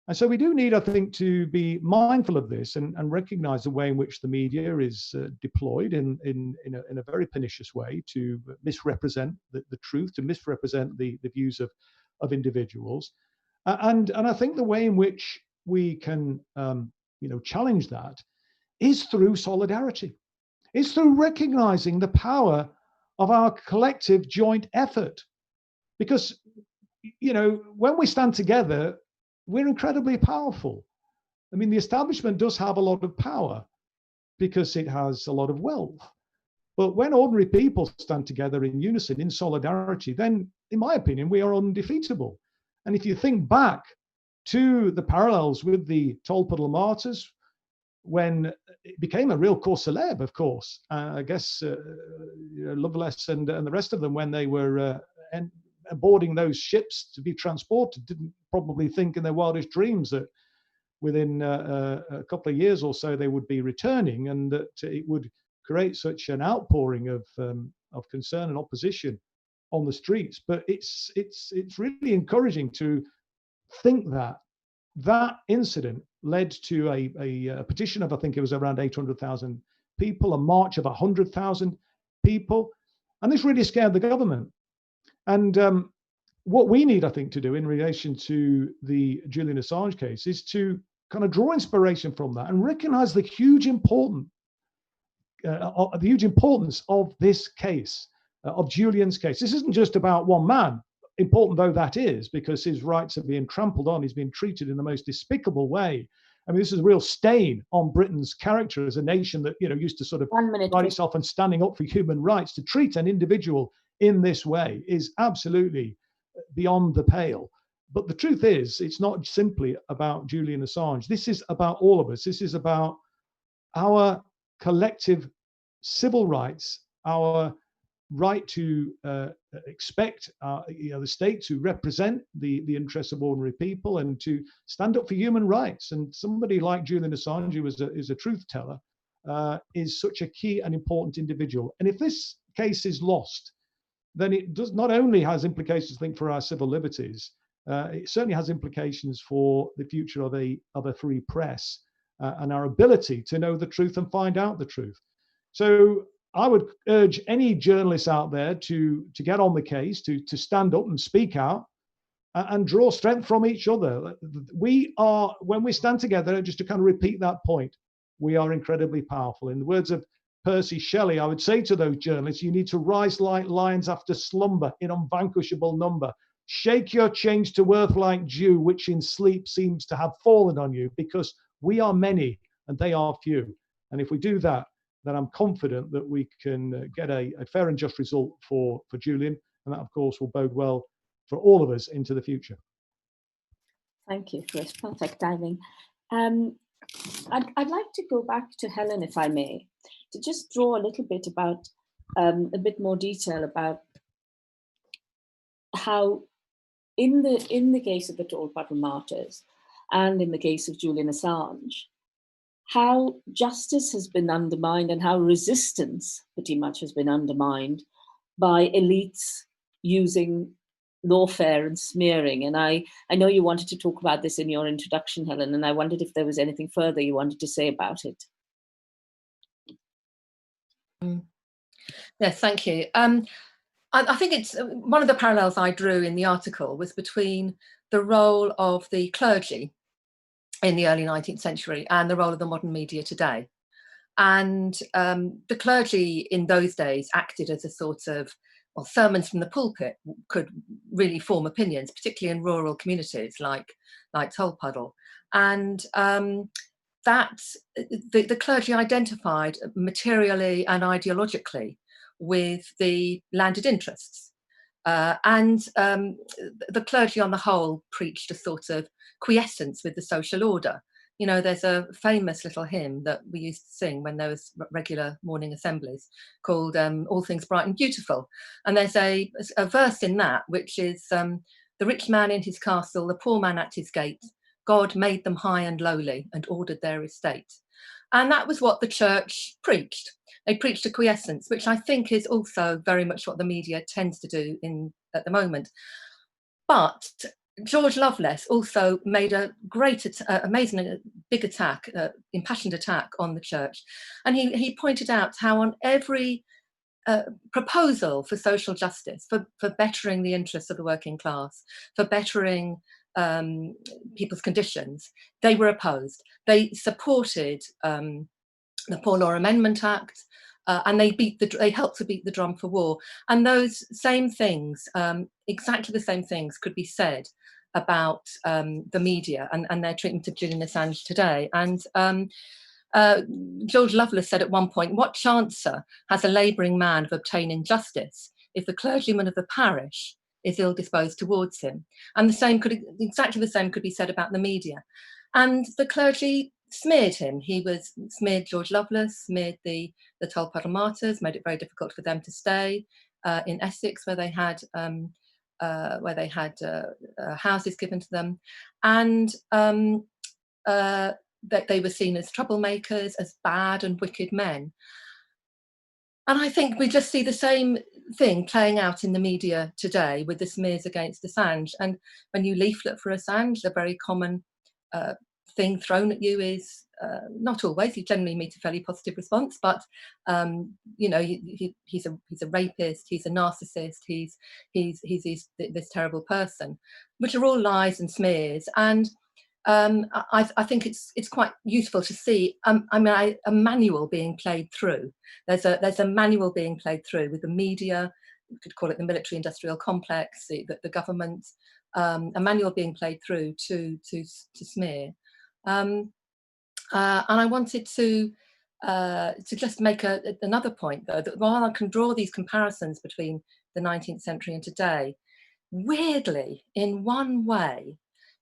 And so we do need, I think, to be mindful of this and recognize the way in which the media is deployed in a very pernicious way to misrepresent the truth, to misrepresent the views of individuals. And I think the way in which we can challenge that is through solidarity. It's through recognizing the power of our collective joint effort. Because, when we stand together, we're incredibly powerful. I mean, the establishment does have a lot of power because it has a lot of wealth. But when ordinary people stand together in unison, in solidarity, then, in my opinion, we are undefeatable. And if you think back to the parallels with the Tolpuddle Martyrs, when it became a real cause célèbre, of course, I guess Lovelace and the rest of them, when they were boarding those ships to be transported, didn't probably think in their wildest dreams that within a couple of years or so they would be returning, and that it would create such an outpouring of concern and opposition on the streets. But it's really encouraging to think that incident led to a petition of, I think it was around 800,000 people, a march of 100,000 people, and this really scared the government. And what we need, I think, to do in relation to the Julian Assange case is to kind of draw inspiration from that and recognize the huge importance of this case, of Julian's case. This isn't just about one man, important though that is, because his rights are being trampled on. He's being treated in the most despicable way. I mean, this is a real stain on Britain's character as a nation that, used to sort of pride itself on standing up for human rights. To treat an individual in this way is absolutely beyond the pale. But the truth is, it's not simply about Julian Assange. This is about all of us. This is about our collective civil rights, our right to expect the state to represent the interests of ordinary people and to stand up for human rights. And somebody like Julian Assange, who is a truth teller, is such a key and important individual. And if this case is lost, then it does not only has implications, I think, for our civil liberties, it certainly has implications for the future of a free press and our ability to know the truth and find out the truth. So I would urge any journalists out there to get on the case, to stand up and speak out and draw strength from each other. We are, when we stand together, just to kind of repeat that point, we are incredibly powerful. In the words of Percy Shelley, I would say to those journalists, you need to rise like lions after slumber in unvanquishable number. Shake your chains to earth like dew, which in sleep seems to have fallen on you, because we are many and they are few. And if we do that, then I'm confident that we can get a fair and just result for Julian. And that, of course, will bode well for all of us into the future. Thank you, Chris. Perfect timing. I'd like to go back to Helen, if I may, to just draw a little bit about a bit more detail about how in the case of the Toldpuddle Martyrs and in the case of Julian Assange, how justice has been undermined and how resistance pretty much has been undermined by elites using lawfare and smearing. And I know you wanted to talk about this in your introduction, Helen, and I wondered if there was anything further you wanted to say about it. Yes, thank you. I think it's one of the parallels I drew in the article was between the role of the clergy in the early 19th century and the role of the modern media today. And the clergy in those days acted as a sort of or sermons from the pulpit could really form opinions, particularly in rural communities like Tolpuddle. And that the clergy identified materially and ideologically with the landed interests. And the clergy on the whole preached a sort of quiescence with the social order. You know, there's a famous little hymn that we used to sing when there was regular morning assemblies called All Things Bright and Beautiful. And there's a verse in that which is, the rich man in his castle, the poor man at his gate, God made them high and lowly and ordered their estate. And that was what the church preached. They preached a quiescence, which I think is also very much what the media tends to do at the moment. But George Lovelace also made a great, amazing, big attack, impassioned attack on the church. And he pointed out how on every proposal for social justice, for bettering the interests of the working class, for bettering people's conditions, they were opposed. They supported the Poor Law Amendment Act, and they helped to beat the drum for war. And those same things, exactly the same things, could be said about the media and their treatment of Julian Assange today. And George Lovelace said at one point, "What chancer has a labouring man of obtaining justice if the clergyman of the parish is ill disposed towards him?" And exactly the same could be said about the media. And the clergy smeared him. He was smeared George Lovelace, smeared the Tolpuddle Martyrs, made it very difficult for them to stay in Essex, where they had houses given to them, and that they were seen as troublemakers, as bad and wicked men. And I think we just see the same thing playing out in the media today with the smears against Assange. And when you leaflet for Assange, the very common thing thrown at you is, not always, you generally meet a fairly positive response, but you know, he's a rapist, he's a narcissist, he's this terrible person, which are all lies and smears. And I think it's quite useful to see a manual being played through. There's a manual being played through with the media. We could call it the military-industrial complex, the government. A manual being played through to smear. And I wanted to just make another point, though, that while I can draw these comparisons between the 19th century and today, weirdly, in one way,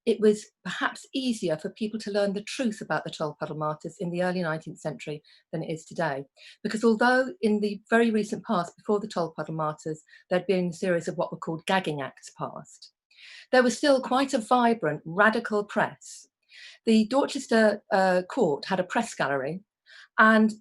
it was perhaps easier for people to learn the truth about the Tolpuddle Martyrs in the early 19th century than it is today. Because although in the very recent past, before the Tolpuddle Martyrs, there'd been a series of what were called gagging acts passed, there was still quite a vibrant radical press. The Dorchester court had a press gallery, and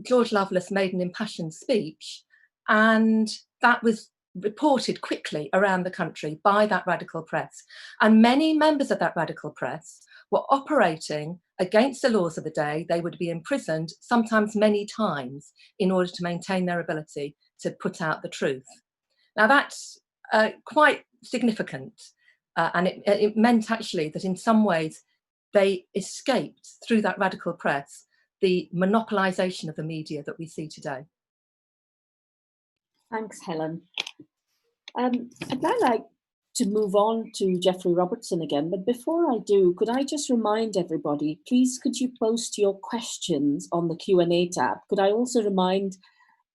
George Lovelace made an impassioned speech, and that was reported quickly around the country by that radical press. And many members of that radical press were operating against the laws of the day. They would be imprisoned, sometimes many times, in order to maintain their ability to put out the truth. Now that's quite significant, and it meant actually that in some ways they escaped through that radical press the monopolisation of the media that we see today. Thanks, Helen. I'd now like to move on to Geoffrey Robertson again, but before I do, could I just remind everybody, please could you post your questions on the Q&A tab? Could I also remind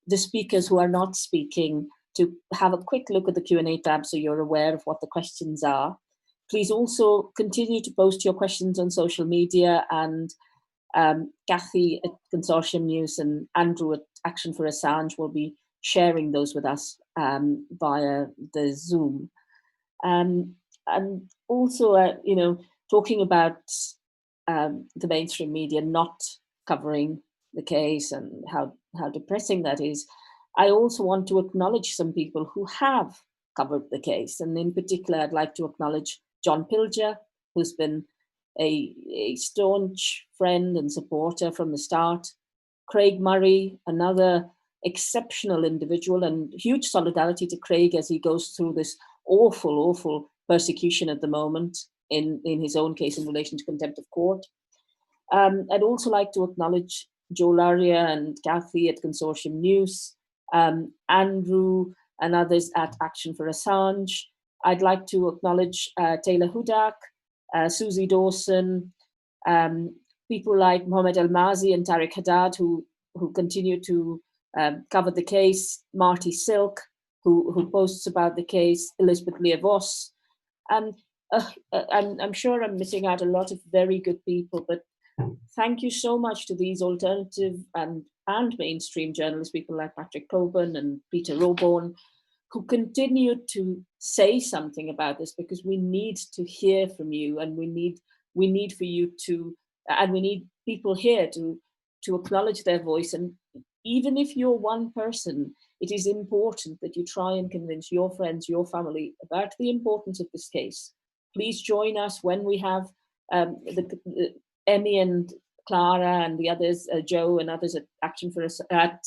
the speakers who are not speaking to have a quick look at the Q&A tab so you're aware of what the questions are. Please also continue to post your questions on social media, and Kathy at Consortium News and Andrew at Action for Assange will be sharing those with us via the Zoom. And also, you know, talking about the mainstream media not covering the case and how depressing that is, I also want to acknowledge some people who have covered the case. And in particular, I'd like to acknowledge John Pilger, who's been a staunch friend and supporter from the start. Craig Murray, another exceptional individual, and huge solidarity to Craig as he goes through this awful persecution at the moment in his own case in relation to contempt of court. I'd also like to acknowledge Joe Laria and Kathy at Consortium News, Andrew and others at Action for Assange. I'd like to acknowledge Taylor Hudak, Susie Dawson, people like Mohamed El Mazi and Tariq Haddad, who continue to cover the case, Marty Silk, who posts about the case, Elizabeth Leah Voss, and I'm sure I'm missing out a lot of very good people, but thank you so much to these alternative and mainstream journalists, people like Patrick Coburn and Peter Roborn, who continue to say something about this, because we need to hear from you, and we need for you to, and we need people here to acknowledge their voice. And even if you're one person, it is important that you try and convince your friends, your family about the importance of this case. Please join us when we have Emmy and Clara and the others, Joe and others at Action for Us, at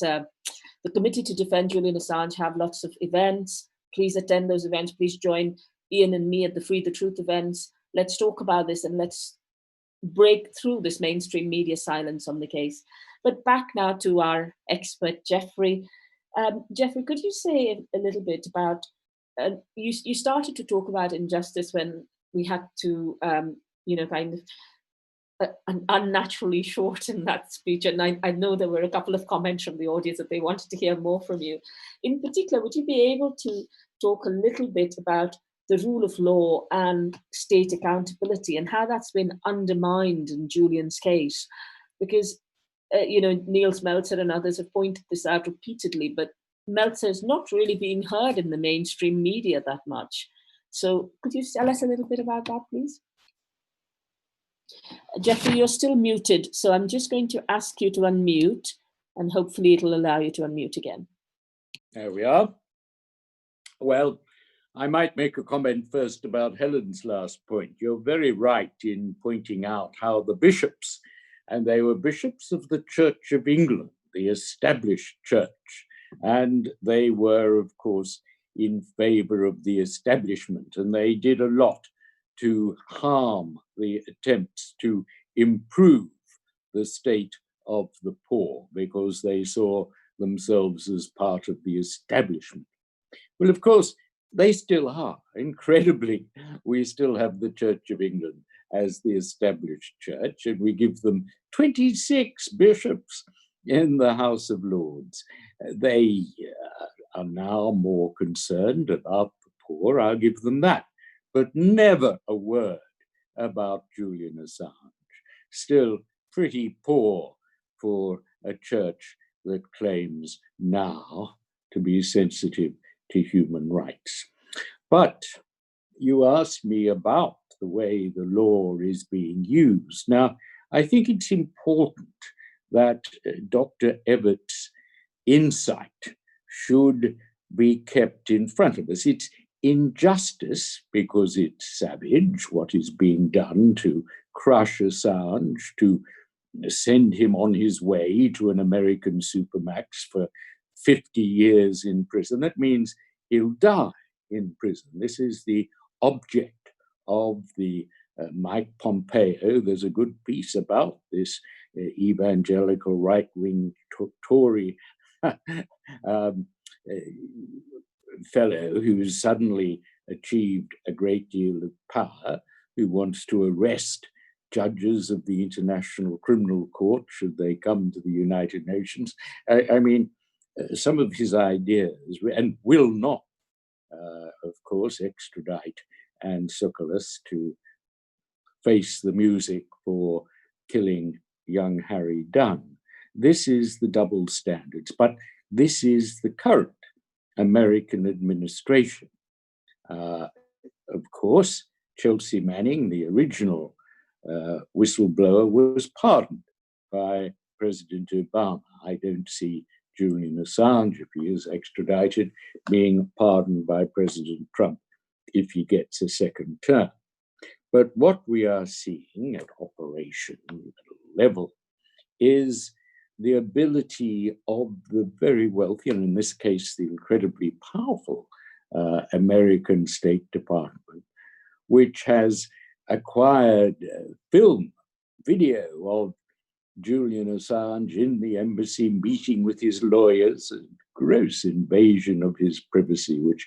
the Committee to Defend Julian Assange have lots of events. Please attend those events. Please join Ian and me at the Free the Truth events. Let's talk about this and let's break through this mainstream media silence on the case. But back now to our expert, Geoffrey. Geoffrey, could you say a little bit about, you started to talk about injustice when we had to, kind of unnaturally shorten that speech. And I know there were a couple of comments from the audience that they wanted to hear more from you. In particular, would you be able to talk a little bit about the rule of law and state accountability and how that's been undermined in Julian's case? Because, Niels Meltzer and others have pointed this out repeatedly, but Meltzer is not really being heard in the mainstream media that much. So could you tell us a little bit about that, please? Geoffrey, you're still muted, so I'm just going to ask you to unmute, and hopefully it'll allow you to unmute again. There we are. Well, I might make a comment first about Helen's last point. You're very right in pointing out how the bishops, and they were bishops of the Church of England, the established church, and they were, of course, in favor of the establishment, and they did a lot to harm the attempts to improve the state of the poor, because they saw themselves as part of the establishment. Well, of course, they still are. Incredibly, we still have the Church of England as the established church, and we give them 26 bishops in the House of Lords. They are now more concerned about the poor, I'll give them that, but never a word about Julian Assange. Still pretty poor for a church that claims now to be sensitive to human rights. But you asked me about the way the law is being used. Now, I think it's important that Dr. Evatt's insight should be kept in front of us. It's injustice because it's savage what is being done to crush Assange, to send him on his way to an American supermax for 50 years in prison. That means he'll die in prison. This is the object of the Mike Pompeo. There's a good piece about this evangelical right-wing Tory fellow who's suddenly achieved a great deal of power, who wants to arrest judges of the International Criminal Court should they come to the United Nations. I mean, some of his ideas, and will not, of course, extradite Anne Succulus to face the music for killing young Harry Dunn. This is the double standards, but this is the current American administration. Of course, Chelsea Manning, the original whistleblower, was pardoned by President Obama. I don't see Julian Assange, if he is extradited, being pardoned by President Trump if he gets a second term. But what we are seeing at operational level is the ability of the very wealthy, and in this case, the incredibly powerful American State Department, which has acquired film, video of Julian Assange in the embassy meeting with his lawyers, gross invasion of his privacy, which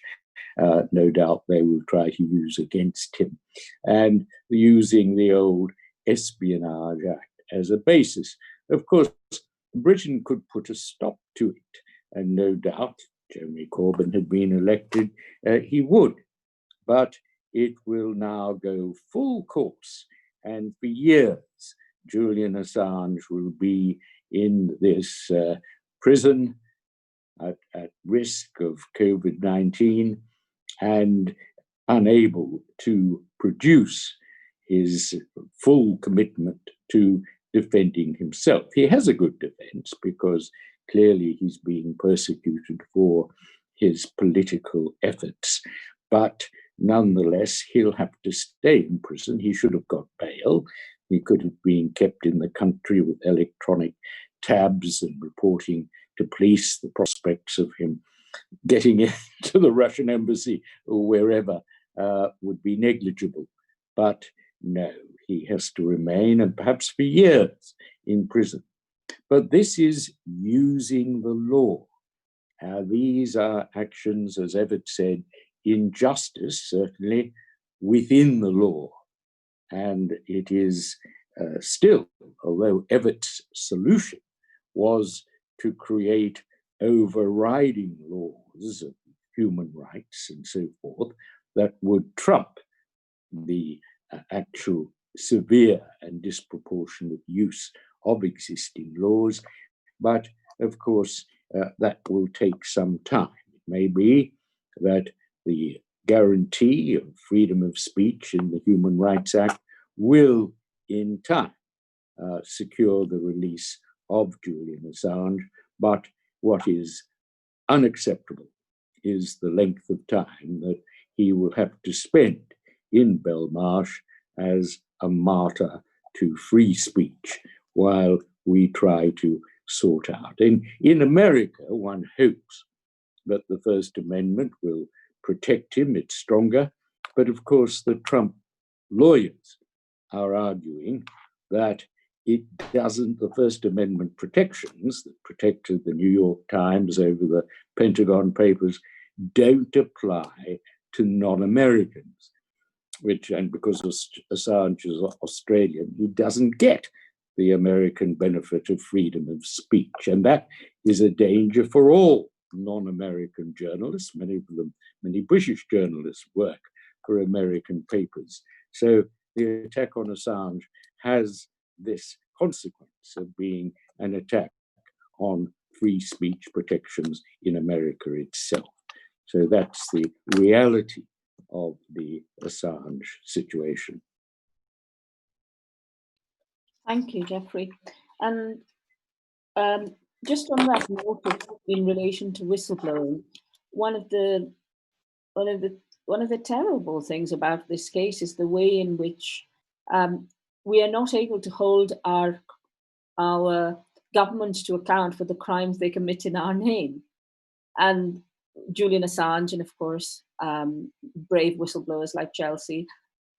no doubt they will try to use against him, and using the old Espionage Act as a basis. Of course, Britain could put a stop to it, and no doubt, Jeremy Corbyn had been elected, he would. But it will now go full course, and for years, Julian Assange will be in this prison at risk of COVID-19 and unable to produce his full commitment to defending himself. He has a good defense because clearly he's being persecuted for his political efforts, but nonetheless, he'll have to stay in prison. He should have got bail. He could have been kept in the country with electronic tabs and reporting to police. The prospects of him getting into the Russian embassy or wherever would be negligible. But no, he has to remain, and perhaps for years, in prison. But this is using the law. These are actions, as Everett said, injustice, certainly within the law. And it is still, although Everett's solution was to create overriding laws of human rights and so forth that would trump the actual severe and disproportionate use of existing laws. But of course, that will take some time. It may be that the guarantee of freedom of speech in the Human Rights Act will, in time, secure the release of Julian Assange. But what is unacceptable is the length of time that he will have to spend in Belmarsh as a martyr to free speech while we try to sort out. In America, one hopes that the First Amendment will protect him, it's stronger. But of course, the Trump lawyers are arguing that it doesn't, the First Amendment protections that protected the New York Times over the Pentagon Papers don't apply to non-Americans, and because Assange is Australian, he doesn't get the American benefit of freedom of speech. And that is a danger for all non-American journalists. Many British journalists work for American papers. So the attack on Assange has this consequence of being an attack on free speech protections in America itself. So that's the reality of the Assange situation. Thank you, Geoffrey. And just on that note, in relation to whistleblowing, one of the terrible things about this case is the way in which we are not able to hold our governments to account for the crimes they commit in our name. And Julian Assange, and of course, brave whistleblowers like Chelsea,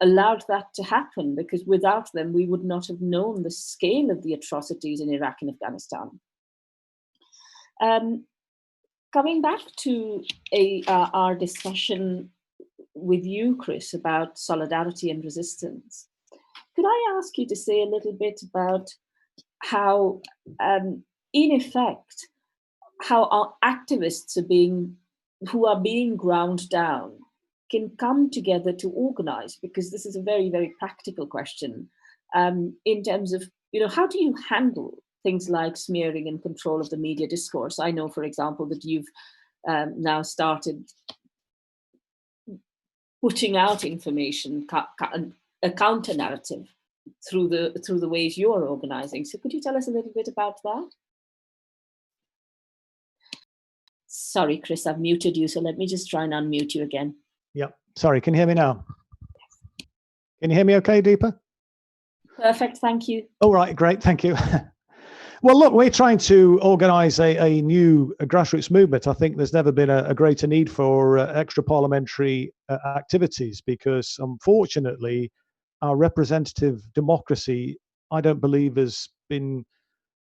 allowed that to happen, because without them, we would not have known the scale of the atrocities in Iraq and Afghanistan. Coming back to our discussion with you, Chris, about solidarity and resistance, could I ask you to say a little bit about how, in effect, how our activists who are being ground down can come together to organize? Because this is a very, very practical question in terms of, how do you handle things like smearing and control of the media discourse? I know, for example, that you've now started putting out information, a counter narrative through the ways you're organizing. So could you tell us a little bit about that? Sorry, Chris, I've muted you, so let me just try and unmute you again. Yep. Sorry, can you hear me now? Can you hear me okay, Deepa? Perfect, thank you. All right, great, thank you. Well, look, we're trying to organise a new grassroots movement. I think there's never been a greater need for extra parliamentary activities, because unfortunately, our representative democracy, I don't believe, has been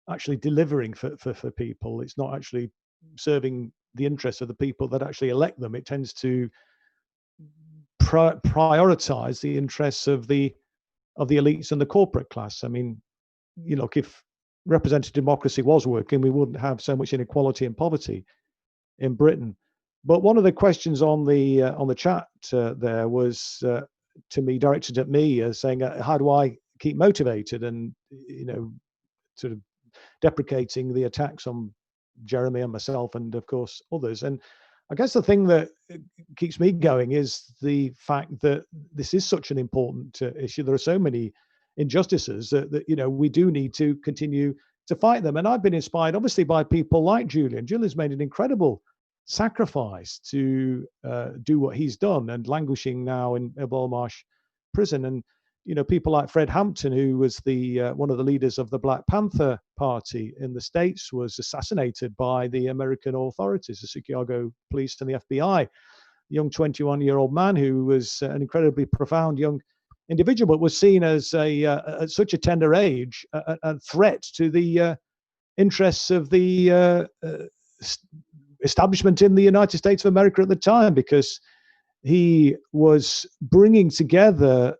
actually delivering for people. It's not actually serving the interests of the people that actually elect them. It tends to prioritize the interests of the elites and the corporate class. I mean, you know, if representative democracy was working, we wouldn't have so much inequality and poverty in Britain. But one of the questions on the chat there was directed at me, saying, how do I keep motivated? And, you know, sort of deprecating the attacks on Jeremy and myself and, of course, others. And I guess the thing that keeps me going is the fact that this is such an important issue. There are so many injustices that you know, we do need to continue to fight them. And I've been inspired, obviously, by people like Julian. Julian's made an incredible sacrifice to do what he's done, and languishing now in Abolish prison. And you know, people like Fred Hampton, who was the one of the leaders of the Black Panther Party in the States, was assassinated by the American authorities, the Chicago police and the FBI. A young 21-year-old man who was an incredibly profound young individual, but was seen as at such a tender age a threat to the interests of the establishment in the United States of America at the time, because he was bringing together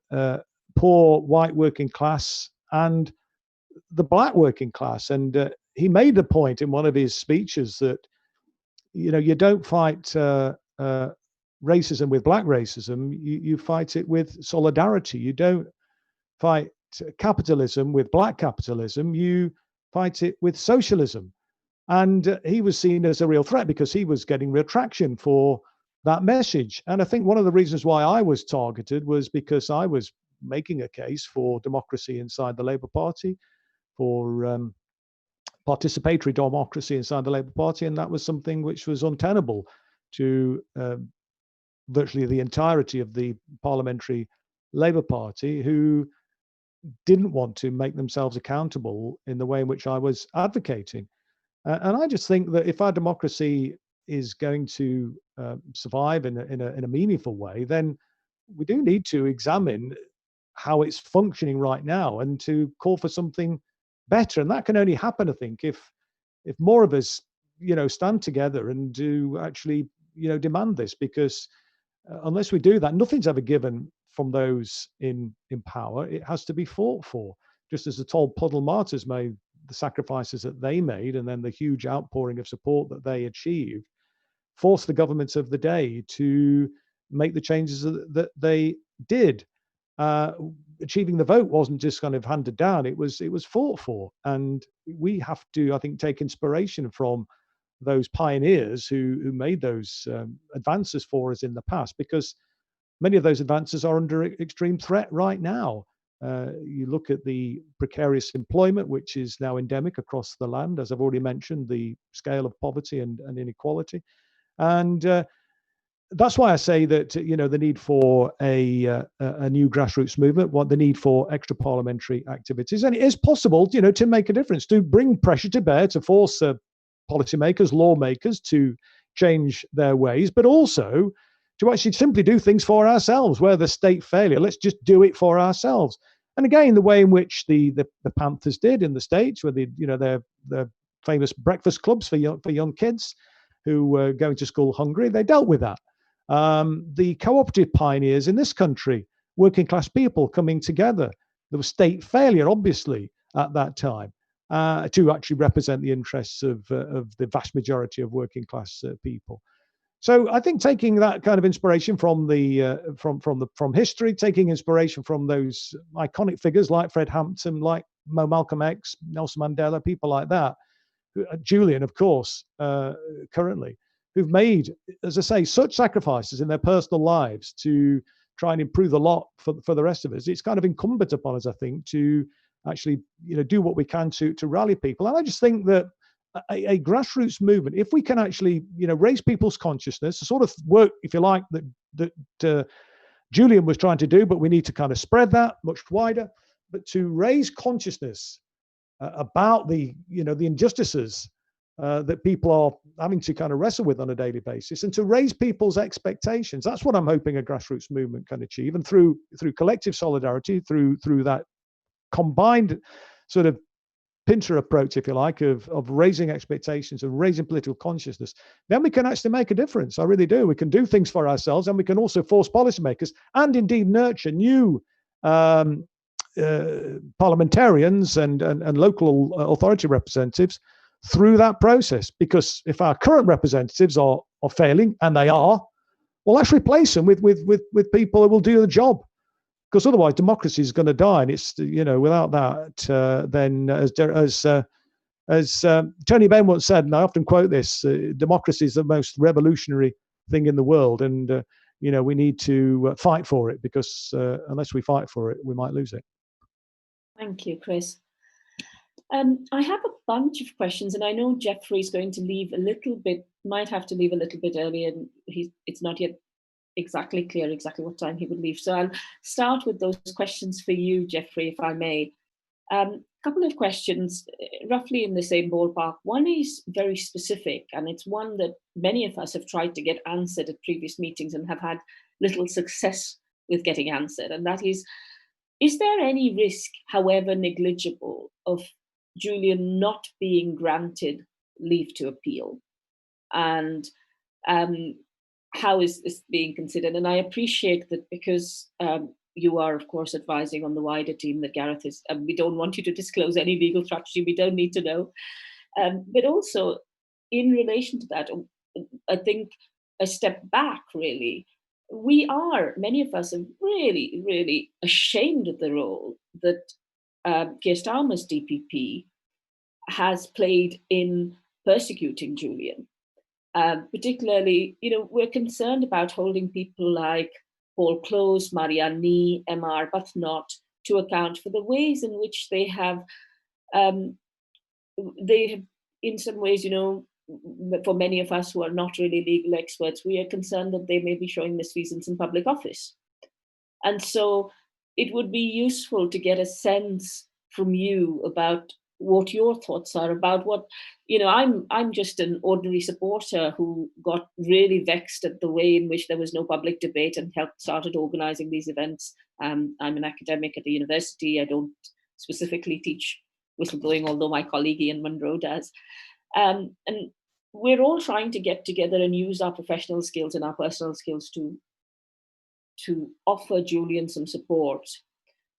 poor white working class and the black working class. And he made the point in one of his speeches that, you know, you don't fight racism with black racism, you fight it with solidarity. You don't fight capitalism with black capitalism, you fight it with socialism. And he was seen as a real threat because he was getting real traction for that message. And I think one of the reasons why I was targeted was because I was making a case for democracy inside the Labour Party, for participatory democracy inside the Labour Party, and that was something which was untenable to virtually the entirety of the parliamentary Labour Party, who didn't want to make themselves accountable in the way in which I was advocating. And I just think that if our democracy is going to survive in a meaningful way, then we do need to examine how it's functioning right now and to call for something better. And that can only happen, I think, if more of us, you know, stand together and do actually, you know, demand this. Because unless we do that, nothing's ever given from those in power. It has to be fought for, just as the Toldpuddle Martyrs made the sacrifices that they made, and then the huge outpouring of support that they achieved forced the governments of the day to make the changes that they did. Achieving the vote wasn't just kind of handed down, it was fought for. And we have to, I think, take inspiration from those pioneers who made those advances for us in the past, because many of those advances are under extreme threat right now. You look at the precarious employment, which is now endemic across the land, as I've already mentioned, the scale of poverty and inequality. And that's why I say that, you know, the need for a new grassroots movement, what the need for extra parliamentary activities, and it is possible, you know, to make a difference, to bring pressure to bear, to force policymakers, lawmakers to change their ways, but also to actually simply do things for ourselves. Where the state failure, let's just do it for ourselves. And again, the way in which the Panthers did in the States, where their famous breakfast clubs for young kids who were going to school hungry, they dealt with that. The cooperative pioneers in this country, working class people coming together. There was state failure, obviously, at that time to actually represent the interests of the vast majority of working class people. So I think taking that kind of inspiration from from history, taking inspiration from those iconic figures like Fred Hampton, like Malcolm X, Nelson Mandela, people like that, Julian, of course, currently, who've made, as I say, such sacrifices in their personal lives to try and improve the lot for the rest of us. It's kind of incumbent upon us, I think, to actually, you know, do what we can to rally people. And I just think that a grassroots movement, if we can actually, you know, raise people's consciousness, the sort of work, if you like, that Julian was trying to do, but we need to kind of spread that much wider, but to raise consciousness about the injustices that people are having to kind of wrestle with on a daily basis, and to raise people's expectations. That's what I'm hoping a grassroots movement can achieve. And through collective solidarity, through that combined sort of Pinter approach, if you like, of raising expectations and raising political consciousness, then we can actually make a difference. I really do. We can do things for ourselves, and we can also force policymakers and indeed nurture new parliamentarians and local authority representatives through that process. Because if our current representatives are failing, and they are, well, let's replace them with people who will do the job. Because otherwise, democracy is going to die, and it's, you know, without that, then as Tony Benn once said, and I often quote this: democracy is the most revolutionary thing in the world, and you know, we need to fight for it, because unless we fight for it, we might lose it. Thank you, Chris. I have a bunch of questions, and I know Geoffrey's going to leave a little bit, might have to leave a little bit early, and it's not yet exactly clear exactly what time he would leave. So I'll start with those questions for you, Geoffrey, if I may. Couple of questions roughly in the same ballpark. One is very specific, and it's one that many of us have tried to get answered at previous meetings and have had little success with getting answered. And that is there any risk, however negligible, of Julian not being granted leave to appeal? And how is this being considered? And I appreciate that, because you are, of course, advising on the wider team that Gareth is, and we don't want you to disclose any legal strategy. We don't need to know. But also, in relation to that, I think a step back, really, many of us are really, really ashamed of the role that Keir Starmer's DPP has played in persecuting Julian. Particularly, you know, we're concerned about holding people like Paul Close, Marianne Nee, MR Buthnot to account for the ways in which they have, in some ways, you know, for many of us who are not really legal experts, we are concerned that they may be showing misfeasance in public office. And so it would be useful to get a sense from you about what your thoughts are about what, you know, I'm just an ordinary supporter who got really vexed at the way in which there was no public debate and started organizing these events. I'm an academic at the university. I don't specifically teach whistleblowing, although my colleague Ian Munro does. And we're all trying to get together and use our professional skills and our personal skills to offer Julian some support,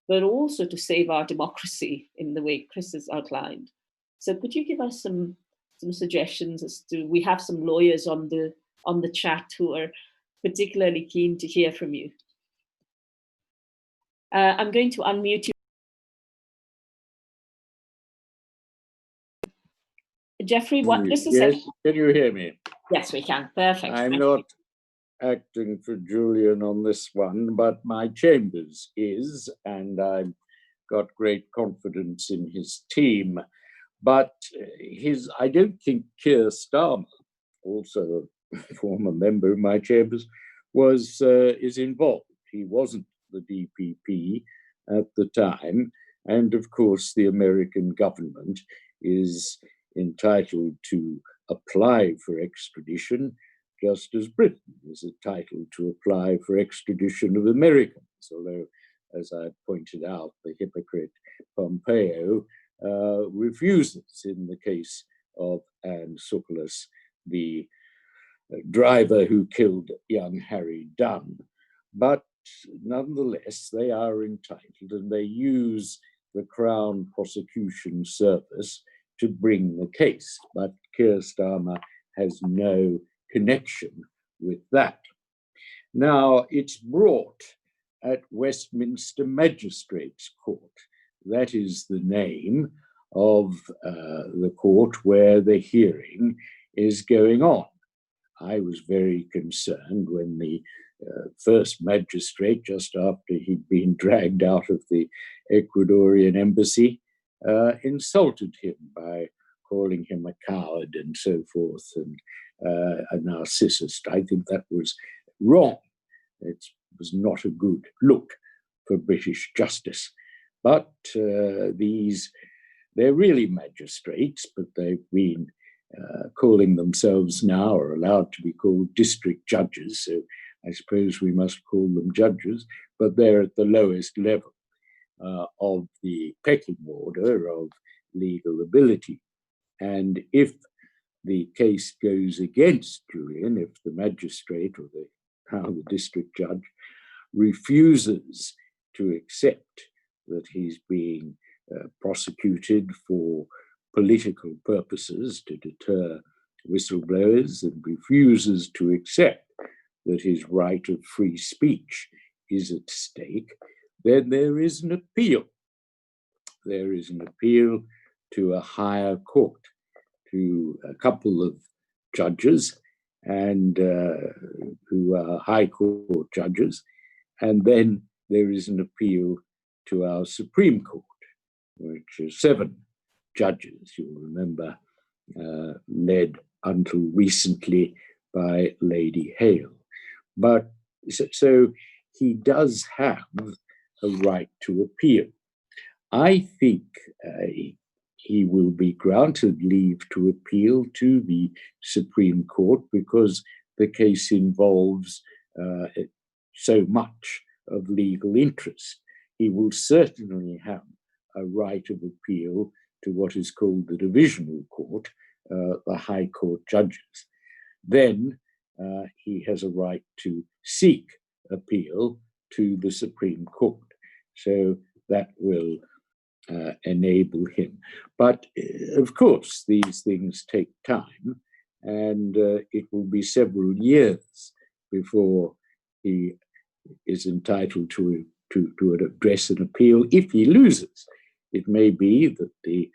but also to save our democracy in the way Chris has outlined. So could you give us some suggestions as to, we have some lawyers on the chat who are particularly keen to hear from you. I'm going to unmute you. Geoffrey, just a second. Can you hear me? Yes, we can. Perfect. I'm not acting for Julian on this one, but my chambers is, and I've got great confidence in his team. But I don't think Keir Starmer, also a former member of my chambers, is involved. He wasn't the DPP at the time, and of course the American government is entitled to apply for extradition, just as Britain is entitled to apply for extradition of Americans, although, as I pointed out, the hypocrite Pompeo refuses in the case of Anne Suckless, the driver who killed young Harry Dunn. But nonetheless, they are entitled, and they use the Crown Prosecution Service to bring the case. But Keir Starmer has no connection with that. Now, it's brought at Westminster Magistrates Court. That is the name of the court where the hearing is going on. I was very concerned when the first magistrate, just after he'd been dragged out of the Ecuadorian embassy, insulted him by calling him a coward and so forth, and a narcissist. I think that was wrong. It was not a good look for British justice. But they're really magistrates, but they've been calling themselves now, or allowed to be called, district judges. So I suppose we must call them judges, but they're at the lowest level of the pecking order of legal ability. And if the case goes against Julian, if the magistrate or the district judge refuses to accept that he's being prosecuted for political purposes to deter whistleblowers and refuses to accept that his right of free speech is at stake, then there is an appeal. There is an appeal to a higher court, to a couple of judges and who are high court judges, and then there is an appeal to our Supreme Court, which is 7 judges, you'll remember, led until recently by Lady Hale. But so he does have a right to appeal. I think he will be granted leave to appeal to the Supreme Court because the case involves so much of legal interest. He will certainly have a right of appeal to what is called the Divisional Court, the High Court judges. Then he has a right to seek appeal to the Supreme Court. So that will enable him. But of course, these things take time, and it will be several years before he is entitled to address an appeal if he loses. It may be that the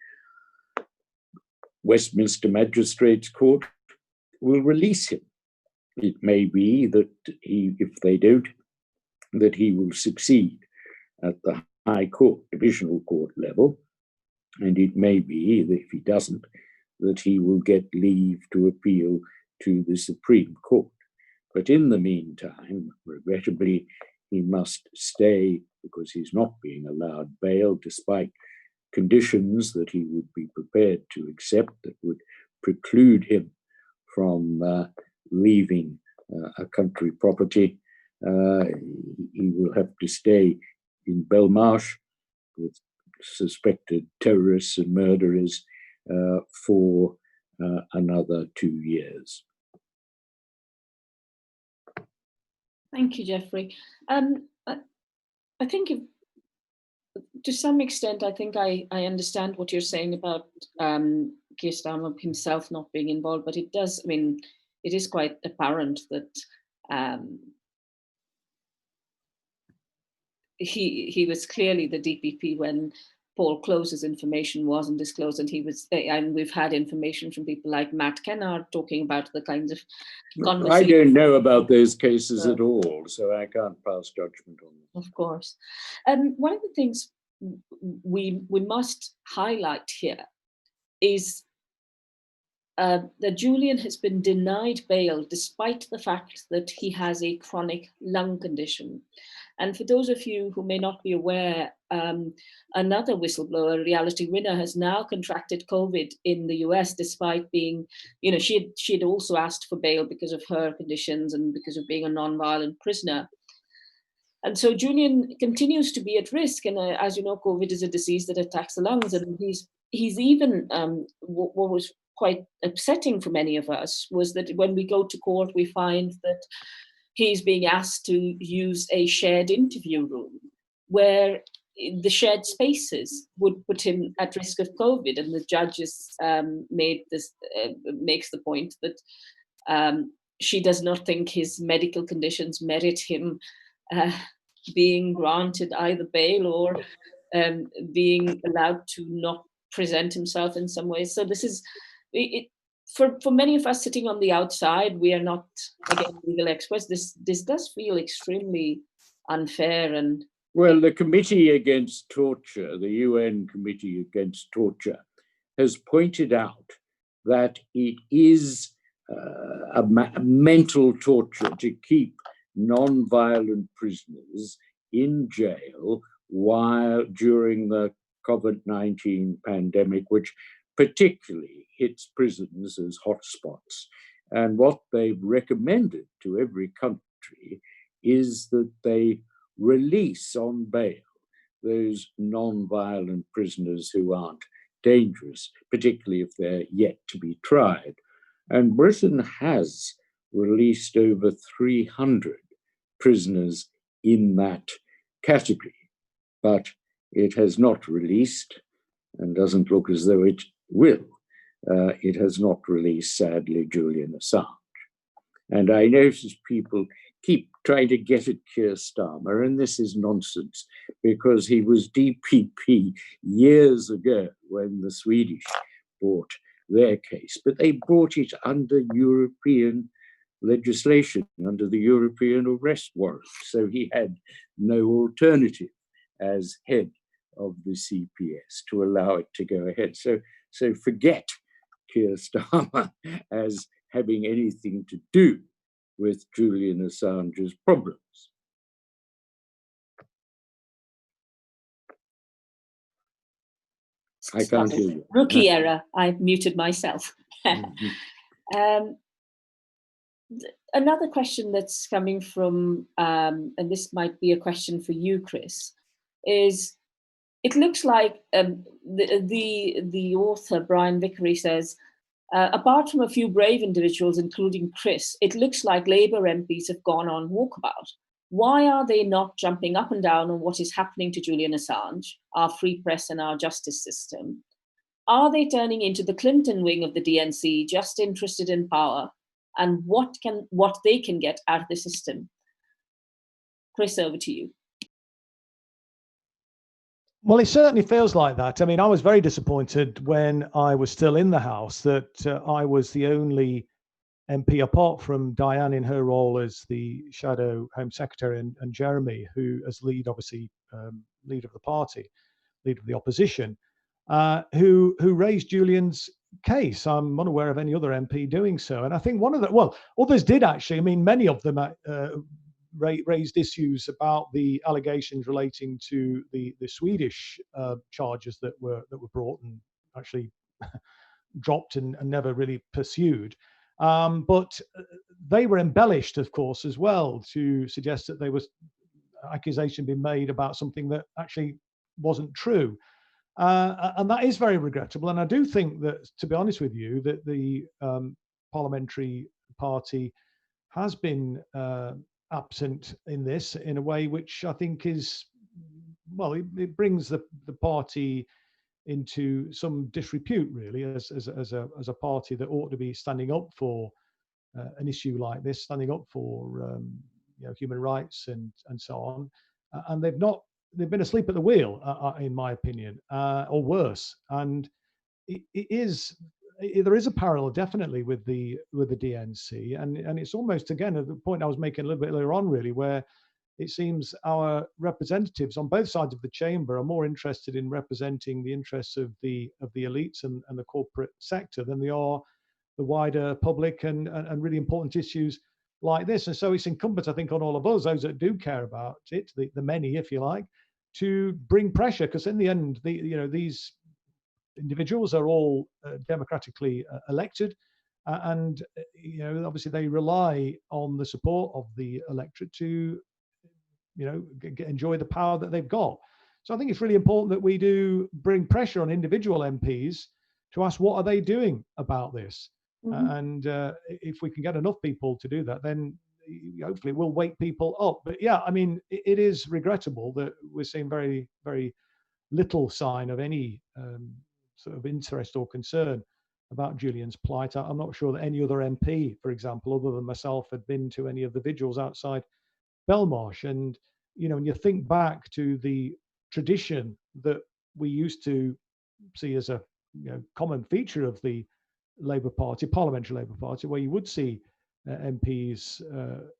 Westminster Magistrates Court will release him. It may be that if they don't, that he will succeed at the High Court, Divisional Court level, and it may be that if he doesn't, that he will get leave to appeal to the Supreme Court. But in the meantime, regrettably, he must stay because he's not being allowed bail, despite conditions that he would be prepared to accept that would preclude him from leaving a country property. He will have to stay in Belmarsh with suspected terrorists and murderers for another 2 years. Thank you, Geoffrey. I think to some extent, I think I understand what you're saying about Keir Starmer himself not being involved, but it does, I mean, it is quite apparent that he was clearly the DPP when Paul Close's information wasn't disclosed, and we've had information from people like Matt Kennard talking about the kinds of conversations. I don't know about those cases at all, so I can't pass judgment on them. Of course. One of the things we must highlight here is that Julian has been denied bail despite the fact that he has a chronic lung condition. And for those of you who may not be aware, another whistleblower, Reality Winner, has now contracted COVID in the US, despite being, you know, she had also asked for bail because of her conditions and because of being a non-violent prisoner. And so Julian continues to be at risk. And as you know, COVID is a disease that attacks the lungs. And he's even, what was quite upsetting for many of us was that when we go to court, we find that he's being asked to use a shared interview room where the shared spaces would put him at risk of COVID. And the judges makes the point that she does not think his medical conditions merit him being granted either bail or being allowed to not present himself in some ways. So this is, for many of us sitting on the outside, we are not, again, legal experts. This does feel extremely unfair. And well, the Committee Against Torture, the UN Committee Against Torture, has pointed out that it is a mental torture to keep non-violent prisoners in jail during the COVID-19 pandemic, which particularly hits prisons as hotspots. And what they've recommended to every country is that they release on bail those non-violent prisoners who aren't dangerous, particularly if they're yet to be tried. And Britain has released over 300 prisoners in that category, but it has not released, and doesn't look as though it will, it has not released, sadly, Julian Assange. And I notice people keep trying to get at Keir Starmer, and this is nonsense, because he was DPP years ago when the Swedish brought their case, but they brought it under European legislation, under the European arrest warrant. So he had no alternative as head of the CPS to allow it to go ahead. So forget Keir Starmer as having anything to do with Julian Assange's problems. I can't hear you. Rookie error. I muted myself. Another question that's coming from, and this might be a question for you, Chris, is it looks like the author, Brian Vickery, says, apart from a few brave individuals, including Chris, it looks like Labour MPs have gone on walkabout. Why are they not jumping up and down on what is happening to Julian Assange, our free press and our justice system? Are they turning into the Clinton wing of the DNC, just interested in power and what they can get out of the system? Chris, over to you. Well, it certainly feels like that. I mean, I was very disappointed when I was still in the House that I was the only MP, apart from Diane in her role as the Shadow Home Secretary and Jeremy, who as lead, obviously, leader of the party, leader of the opposition, who raised Julian's case. I'm unaware of any other MP doing so. And I think one of the, well, others did actually. I mean, many of them raised issues about the allegations relating to the Swedish charges that were brought and actually dropped and never really pursued. But they were embellished, of course, as well, to suggest that there was accusation being made about something that actually wasn't true. And that is very regrettable. And I do think that, to be honest with you, that the parliamentary party has been absent in this in a way which I think is, well, it brings the party into some disrepute, really, as a party that ought to be standing up for an issue like this, standing up for human rights and so on, and they've been asleep at the wheel, in my opinion, or worse. And there is a parallel definitely with the DNC, and it's almost, again, at the point I was making a little bit earlier on, really, where it seems our representatives on both sides of the chamber are more interested in representing the interests of the elites and the corporate sector than they are the wider public and really important issues like this. And so it's incumbent, I think, on all of us, those that do care about it, the many, if you like, to bring pressure, because in the end, these individuals are all democratically elected, and obviously they rely on the support of the electorate to enjoy the power that they've got. So I think it's really important that we do bring pressure on individual MPs to ask what are they doing about this. And if we can get enough people to do that, then hopefully we'll wake people up. But yeah, I mean, it is regrettable that we're seeing very, very little sign of any sort of interest or concern about Julian's plight. I'm not sure that any other MP, for example, other than myself, had been to any of the vigils outside Belmarsh. And when you think back to the tradition that we used to see as a common feature of the Labour Party, Parliamentary Labour Party, where you would see MPs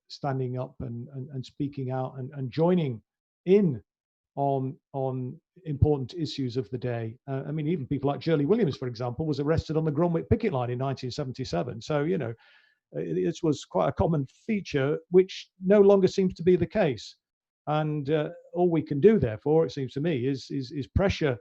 standing up and speaking out and joining in on important issues of the day. I mean, even people like Shirley Williams, for example, was arrested on the Grunwick picket line in 1977. So, it was quite a common feature, which no longer seems to be the case. And all we can do, therefore, it seems to me, is pressure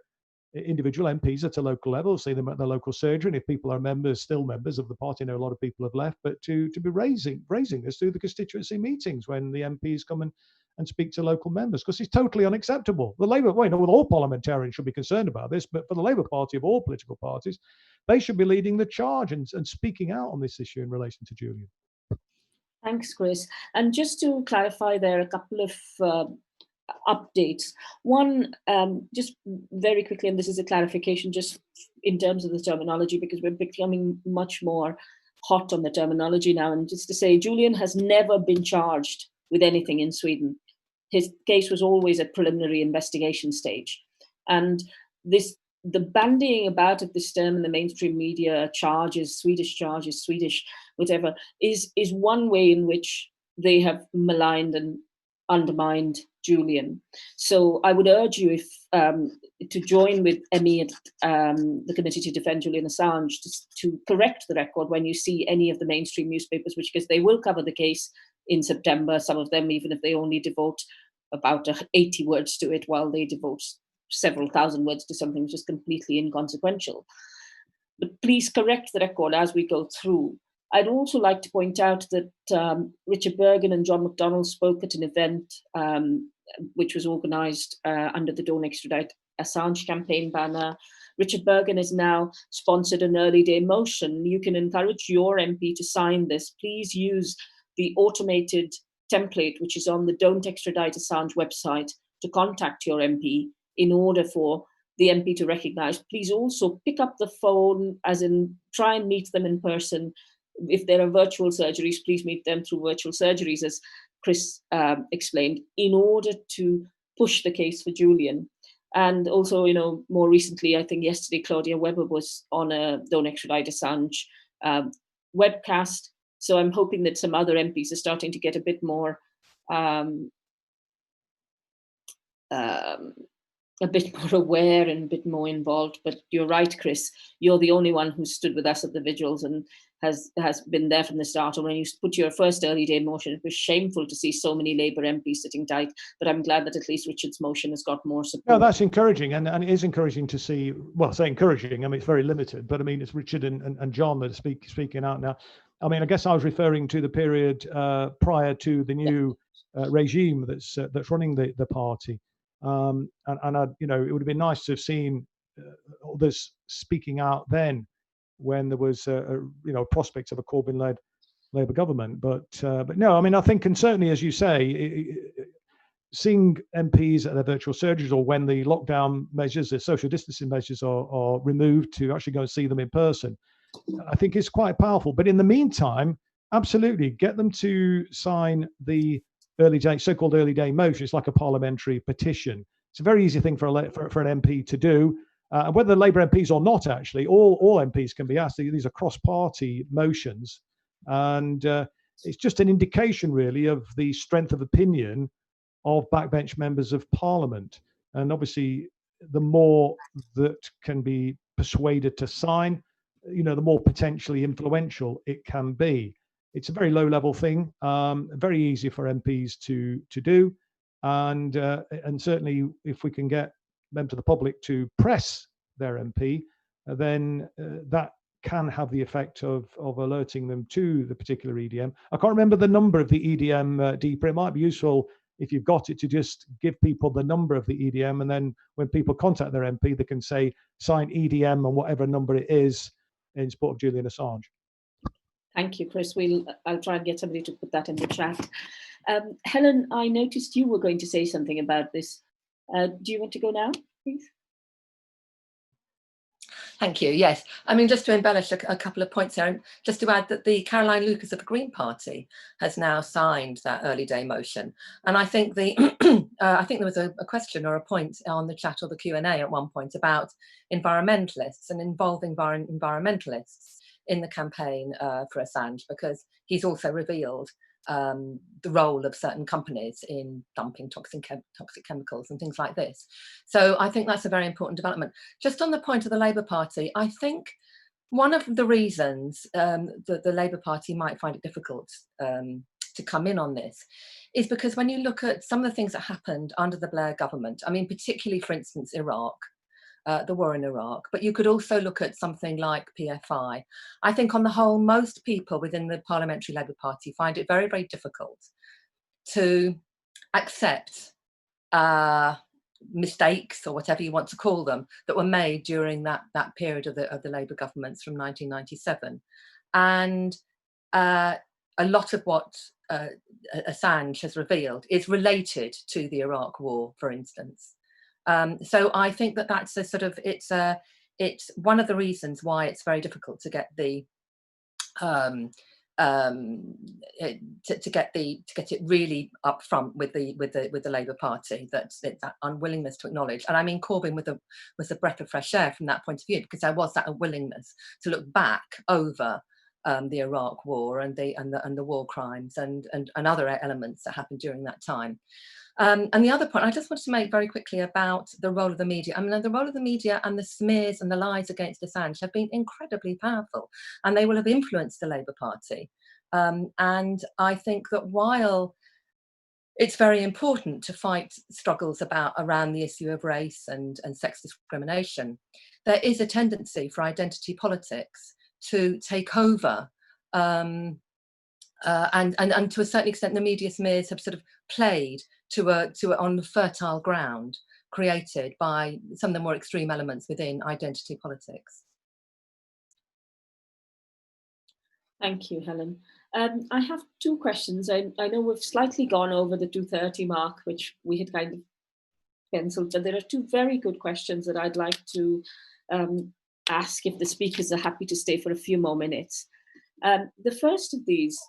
individual MPs at a local level, see them at the local surgery, and if people are still members of the party, I know a lot of people have left, but to be raising this through the constituency meetings when the MPs come and speak to local members, because it's totally unacceptable. The Labour, well, all parliamentarians should be concerned about this, but for the Labour Party of all political parties, they should be leading the charge and speaking out on this issue in relation to Julian. Thanks, Chris. And just to clarify, there are a couple of updates. One, just very quickly, and this is a clarification just in terms of the terminology, because we're becoming much more hot on the terminology now. And just to say, Julian has never been charged with anything in Sweden. His case was always at preliminary investigation stage. And the bandying about of this term in the mainstream media, charges, Swedish, whatever, is one way in which they have maligned and undermined Julian. So I would urge you to join with Emmy at the Committee to Defend Julian Assange to correct the record when you see any of the mainstream newspapers, because they will cover the case in September, some of them, even if they only devote about 80 words to it, while they devote several thousand words to something which is completely inconsequential. But please correct the record as we go through. I'd also like to point out that Richard Bergen and John McDonnell spoke at an event which was organised under the Don't Extradite Assange campaign banner. Richard Bergen has now sponsored an early day motion. You can encourage your MP to sign this. Please use the automated template, which is on the Don't Extradite Assange website, to contact your MP in order for the MP to recognise. Please also pick up the phone, as in try and meet them in person. If there are virtual surgeries, please meet them through virtual surgeries, as Chris explained, in order to push the case for Julian. And also, more recently, I think yesterday, Claudia Webber was on a Don't Extradite Assange webcast. So I'm hoping that some other MPs are starting to get a bit more aware and a bit more involved. But you're right, Chris. You're the only one who stood with us at the vigils and has been there from the start. And when you put your first early day motion, it was shameful to see so many Labour MPs sitting tight. But I'm glad that at least Richard's motion has got more support. No, that's encouraging, and it is encouraging to see. Well, say encouraging. I mean, it's very limited, but I mean, it's Richard and John that are speaking out now. I mean, I guess I was referring to the period prior to the new regime that's running the party. And it would have been nice to have seen others speaking out then, when there was prospect of a Corbyn-led Labour government. But no, I mean, I think, and certainly, as you say, seeing MPs at their virtual surgeries, or when the lockdown measures, the social distancing measures are removed, to actually go and see them in person, I think is quite powerful. But in the meantime, absolutely get them to sign the so-called early day motion. It's like a parliamentary petition. It's a very easy thing for an MP to do. Whether Labour MPs or not, actually, all MPs can be asked. These are cross-party motions, and it's just an indication, really, of the strength of opinion of backbench members of Parliament. And obviously, the more that can be persuaded to sign, the more potentially influential it can be. It's a very low-level thing, very easy for MPs to do, and certainly if we can get members of the public to press their MP, then that can have the effect of alerting them to the particular EDM. I can't remember the number of the EDM, Deepa. It might be useful, if you've got it, to just give people the number of the EDM, and then when people contact their MP, they can say sign EDM and whatever number it is in support of Julian Assange. Thank you, Chris. I'll try and get somebody to put that in the chat. Helen, I noticed you were going to say something about this. Do you want to go now, please? Thank you. Yes, I mean, just to embellish a couple of points there, just to add that the Caroline Lucas of the Green Party has now signed that early day motion, and I think I think there was a question or a point on the chat or the Q&A at one point about environmentalists and involving environmentalists in the campaign for Assange, because he's also revealed the role of certain companies in dumping toxic chemicals and things like this. So I think that's a very important development. Just on the point of the Labour Party, I think one of the reasons that the Labour Party might find it difficult to come in on this is because when you look at some of the things that happened under the Blair government, I mean, particularly, for instance, Iraq, the war in Iraq, but you could also look at something like PFI. I think on the whole, most people within the Parliamentary Labour Party find it very, very difficult to accept mistakes, or whatever you want to call them, that were made during that period of the Labour governments from 1997. And a lot of what Assange has revealed is related to the Iraq War, for instance. So I think that that's a sort of, it's one of the reasons why it's very difficult to get the to get it really up front with the Labour Party, that unwillingness to acknowledge. And I mean, Corbyn was a breath of fresh air from that point of view, because there was that willingness to look back over the Iraq War and the war crimes and other elements that happened during that time. And the other point I just wanted to make very quickly about the role of the media. I mean, the role of the media and the smears and the lies against Assange have been incredibly powerful, and they will have influenced the Labour Party. And I think that while it's very important to fight struggles around the issue of race and sex discrimination, there is a tendency for identity politics to take over. And to a certain extent, the media smears have sort of played on the fertile ground created by some of the more extreme elements within identity politics. Thank you, Helen. I have two questions. I know we've slightly gone over the 2:30 mark, which we had kind of penciled, but there are two very good questions that I'd like to ask if the speakers are happy to stay for a few more minutes. The first of these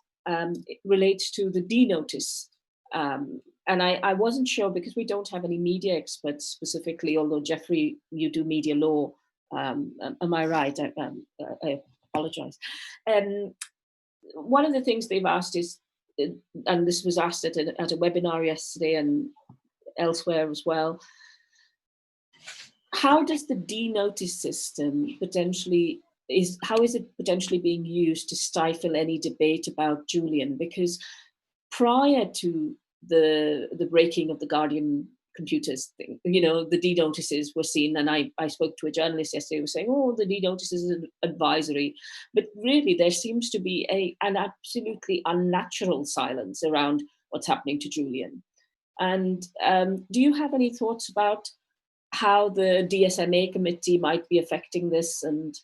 relates to the D-notice. And I wasn't sure, because we don't have any media experts specifically, although Geoffrey, you do media law. Am I right? I apologize. One of the things they've asked is, and this was asked at a webinar yesterday and elsewhere as well, how does the D-notice system how is it potentially being used to stifle any debate about Julian? Because prior to the breaking of the Guardian computers thing, the D-notices were seen, and I spoke to a journalist yesterday who was saying, oh, the D-notice is advisory. But really, there seems to be an absolutely unnatural silence around what's happening to Julian. And do you have any thoughts about how the DSMA committee might be affecting this, and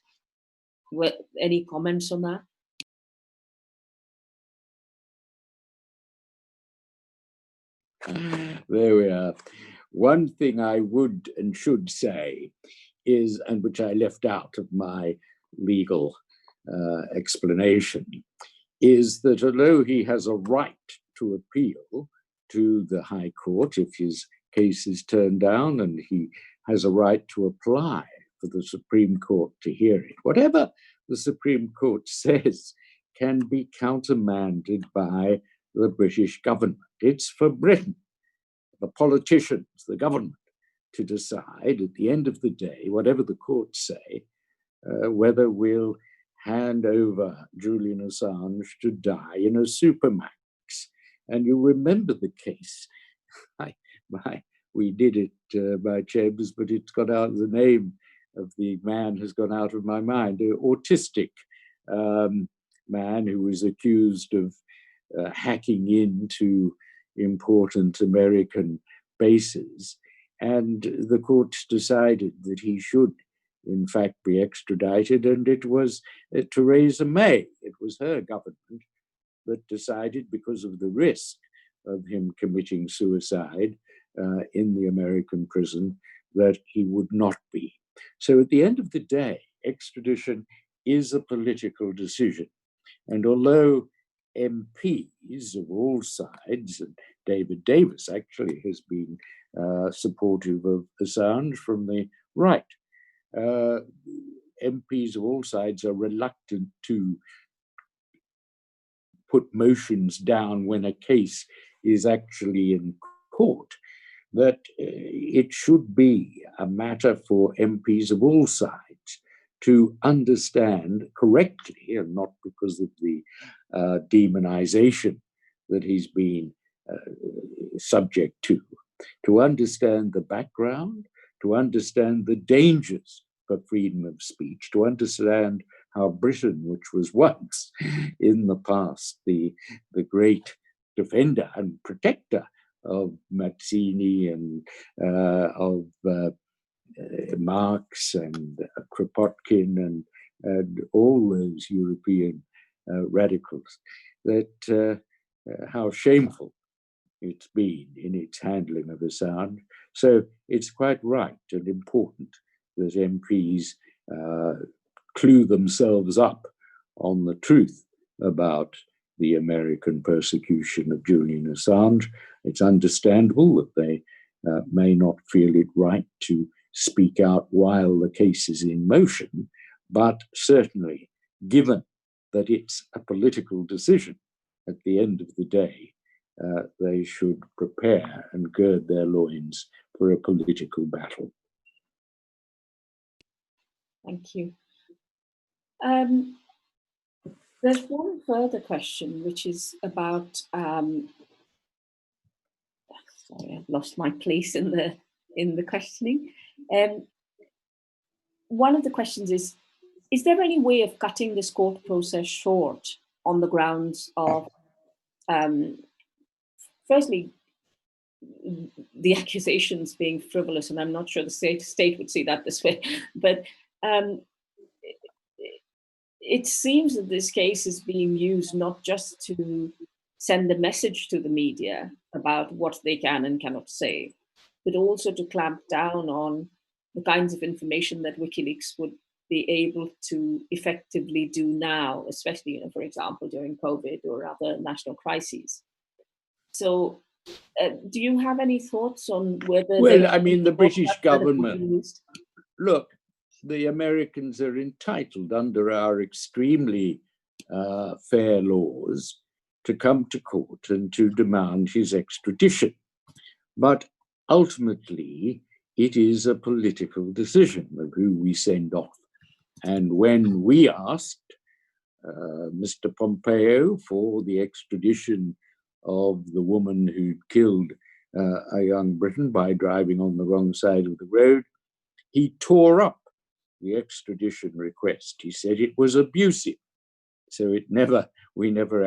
any comments on that? There we are. One thing I would and should say is, and which I left out of my legal explanation, is that although he has a right to appeal to the High Court if his case is turned down, and he has a right to apply for the Supreme Court to hear it, whatever the Supreme Court says can be countermanded by the British government. It's for Britain, the politicians, the government, to decide at the end of the day, whatever the courts say, whether we'll hand over Julian Assange to die in a supermax. And you remember the case. We did it by Chebs, but it's got out, the name of the man has gone out of my mind, an autistic man who was accused of hacking into important American bases. And the courts decided that he should, in fact, be extradited. And it was Theresa May, it was her government that decided, because of the risk of him committing suicide in the American prison, that he would not be. So at the end of the day, extradition is a political decision. And although MPs of all sides, and David Davis actually has been supportive of Assange from the right, MPs of all sides are reluctant to put motions down when a case is actually in court, that it should be a matter for MPs of all sides to understand correctly, and not because of the demonization that he's been subject to understand the background, to understand the dangers for freedom of speech, to understand how Britain, which was once in the past the great defender and protector of Mazzini and of Marx and Kropotkin and all those European radicals, that how shameful it's been in its handling of Assange. So it's quite right and important that MPs clue themselves up on the truth about the American persecution of Julian Assange. It's understandable that they may not feel it right to speak out while the case is in motion, but certainly, given that it's a political decision at the end of the day, they should prepare and gird their loins for a political battle. Thank you. There's one further question, which is about, sorry, I've lost my place in the questioning. One of the questions is there any way of cutting this court process short on the grounds of, firstly, the accusations being frivolous, and I'm not sure the state would see that this way, but it seems that this case is being used not just to send a message to the media about what they can and cannot say, but also to clamp down on the kinds of information that WikiLeaks would be able to effectively do now, especially, for example, during COVID or other national crises. So do you have any thoughts on whether... Well, I mean, the British government, look, the Americans are entitled under our extremely fair laws to come to court and to demand his extradition. But ultimately, it is a political decision of who we send off. And when we asked Mr. Pompeo for the extradition of the woman who'd killed a young Briton by driving on the wrong side of the road, he tore up the extradition request. He said it was abusive. So Britain never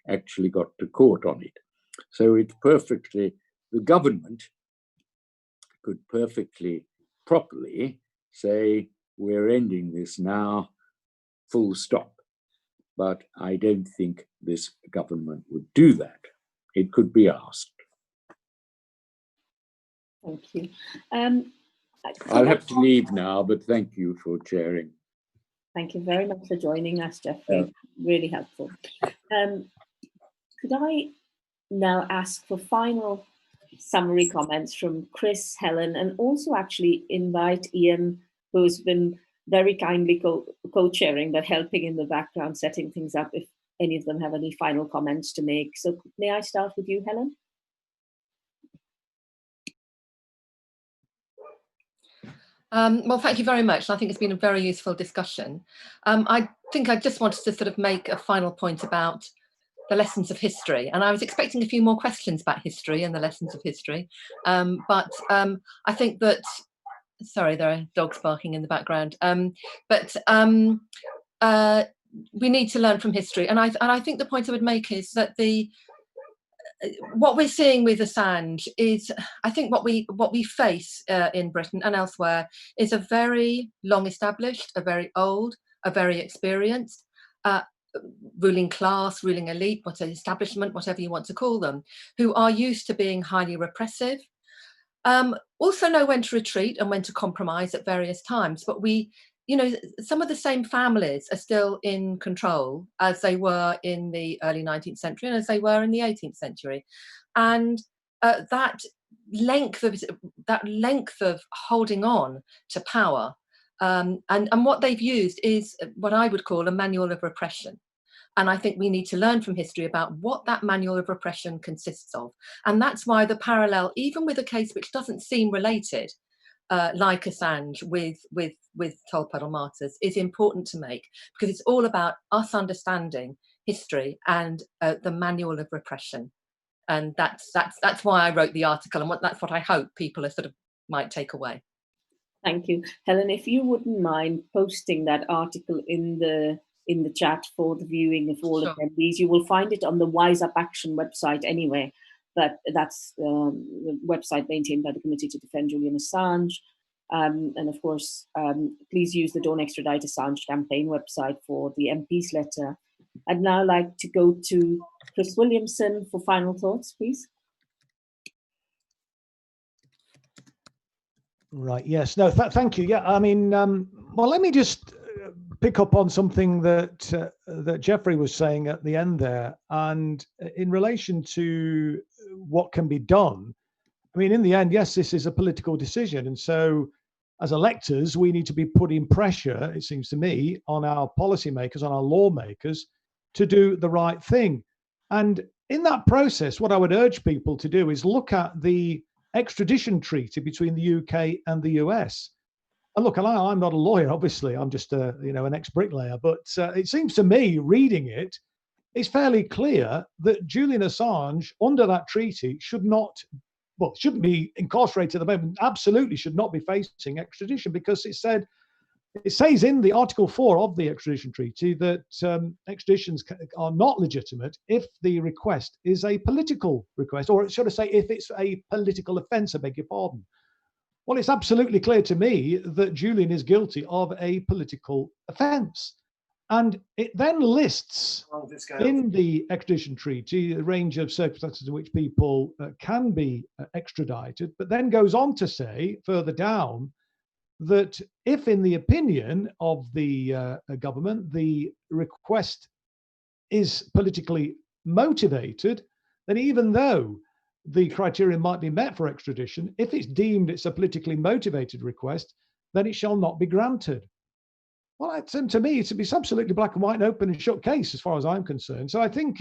actually got to court on it. So it perfectly, the government could perfectly properly say, we're ending this now, full stop. But I don't think this government would do that. It could be asked. Thank you. I'll have to leave now, but thank you for chairing. Thank you very much for joining us, Geoffrey. Really helpful. Could I now ask for final summary comments from Chris, Helen, and also actually invite Ian, who's been very kindly co-chairing, but helping in the background, setting things up, if any of them have any final comments to make. So may I start with you, Helen? Well, thank you very much. I think it's been a very useful discussion. I think I just wanted to sort of make a final point about the lessons of history. And I was expecting a few more questions about history and the lessons of history. But I think that, sorry, there are dogs barking in the background. We need to learn from history. And I think the point I would make is that what we're seeing with Assange is, I think what we face in Britain and elsewhere is a very long established, a very old, a very experienced ruling class, ruling elite, establishment, whatever you want to call them, who are used to being highly repressive, also know when to retreat and when to compromise at various times. But some of the same families are still in control as they were in the early 19th century and as they were in the 18th century. And that length of holding on to power and what they've used is what I would call a manual of repression. And I think we need to learn from history about what that manual of repression consists of. And that's why the parallel, even with a case which doesn't seem related, like Assange with Tolpuddle Martyrs, is important to make, because it's all about us understanding history and the manual of repression. And that's why I wrote the article, and that's what I hope people might take away. Thank you, Helen. If you wouldn't mind posting that article in the chat for the viewing of all attendees, you will find it on the Wise Up Action website anyway. but that's the website maintained by the Committee to Defend Julian Assange. And of course, please use the Don't Extradite Assange campaign website for the MP's letter. I'd now like to go to Chris Williamson for final thoughts, please. Right, yes, no, thank you. Yeah, I mean, well, let me just pick up on something that that Geoffrey was saying at the end there. And in relation to what can be done, I mean, in the end, yes, this is a political decision. And so as electors, we need to be putting pressure, it seems to me, on our policymakers, on our lawmakers to do the right thing. And in that process, what I would urge people to do is look at the extradition treaty between the UK and the US. And look, I'm not a lawyer, obviously, I'm just an ex-bricklayer, but it seems to me, reading it, it's fairly clear that Julian Assange, under that treaty, shouldn't be incarcerated at the moment, absolutely should not be facing extradition, because it says in the Article 4 of the extradition treaty that extraditions are not legitimate if the request is a political request, or should I say, if it's a political offence, I beg your pardon. Well, it's absolutely clear to me that Julian is guilty of a political offence. And it then lists in the extradition treaty a range of circumstances in which people can be extradited, but then goes on to say further down that if, in the opinion of the government, the request is politically motivated, then even though the criteria might be met for extradition, if it's deemed it's a politically motivated request, then it shall not be granted. Well, to me, it's absolutely black and white and open and shut case as far as I'm concerned. So I think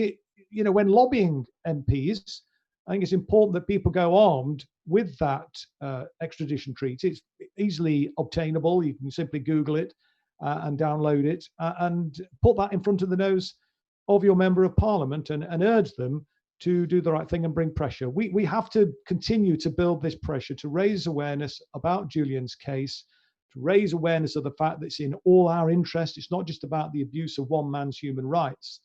when lobbying MPs, I think it's important that people go armed with that extradition treaty. It's easily obtainable. You can simply Google it and download it and put that in front of the nose of your member of parliament and urge them to do the right thing and bring pressure. We have to continue to build this pressure to raise awareness about Julian's case, to raise awareness of the fact that it's in all our interests. It's not just about the abuse of one man's human rights.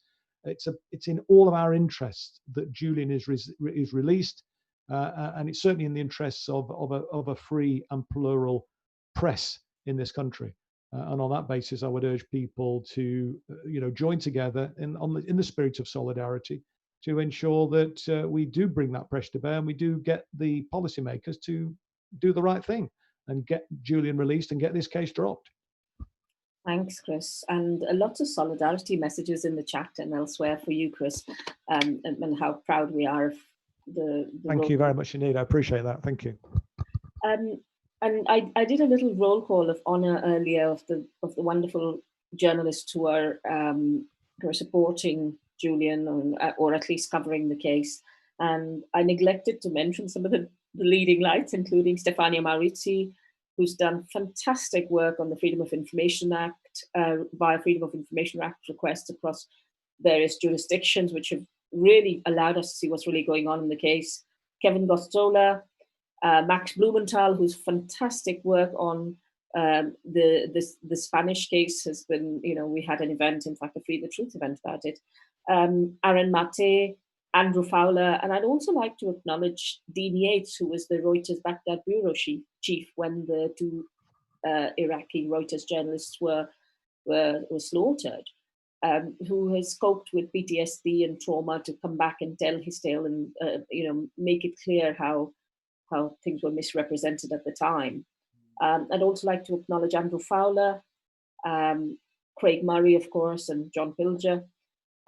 It's in all of our interests that Julian is released, and it's certainly in the interests of a free and plural press in this country. And on that basis, I would urge people to join together in the spirit of solidarity to ensure that we do bring that pressure to bear and we do get the policymakers to do the right thing and get Julian released and get this case dropped. Thanks, Chris. And a lot of solidarity messages in the chat and elsewhere for you, Chris, and how proud we are of the Thank you very much indeed. I appreciate that. Thank you. And I did a little roll call of honour earlier of the wonderful journalists who are supporting Julian or at least covering the case. And I neglected to mention some of the leading lights, including Stefania Maurizi, who's done fantastic work on the Freedom of Information Act, via Freedom of Information Act requests across various jurisdictions, which have really allowed us to see what's really going on in the case. Kevin Gostola, Max Blumenthal, whose fantastic work on the Spanish case has been, we had an event, in fact, a Free the Truth event about it. Aaron Mate, Andrew Fowler, and I'd also like to acknowledge Dean Yates, who was the Reuters Baghdad bureau chief when the two Iraqi Reuters journalists were slaughtered, who has coped with PTSD and trauma to come back and tell his tale and make it clear how things were misrepresented at the time. I'd also like to acknowledge Andrew Fowler, Craig Murray, of course, and John Pilger,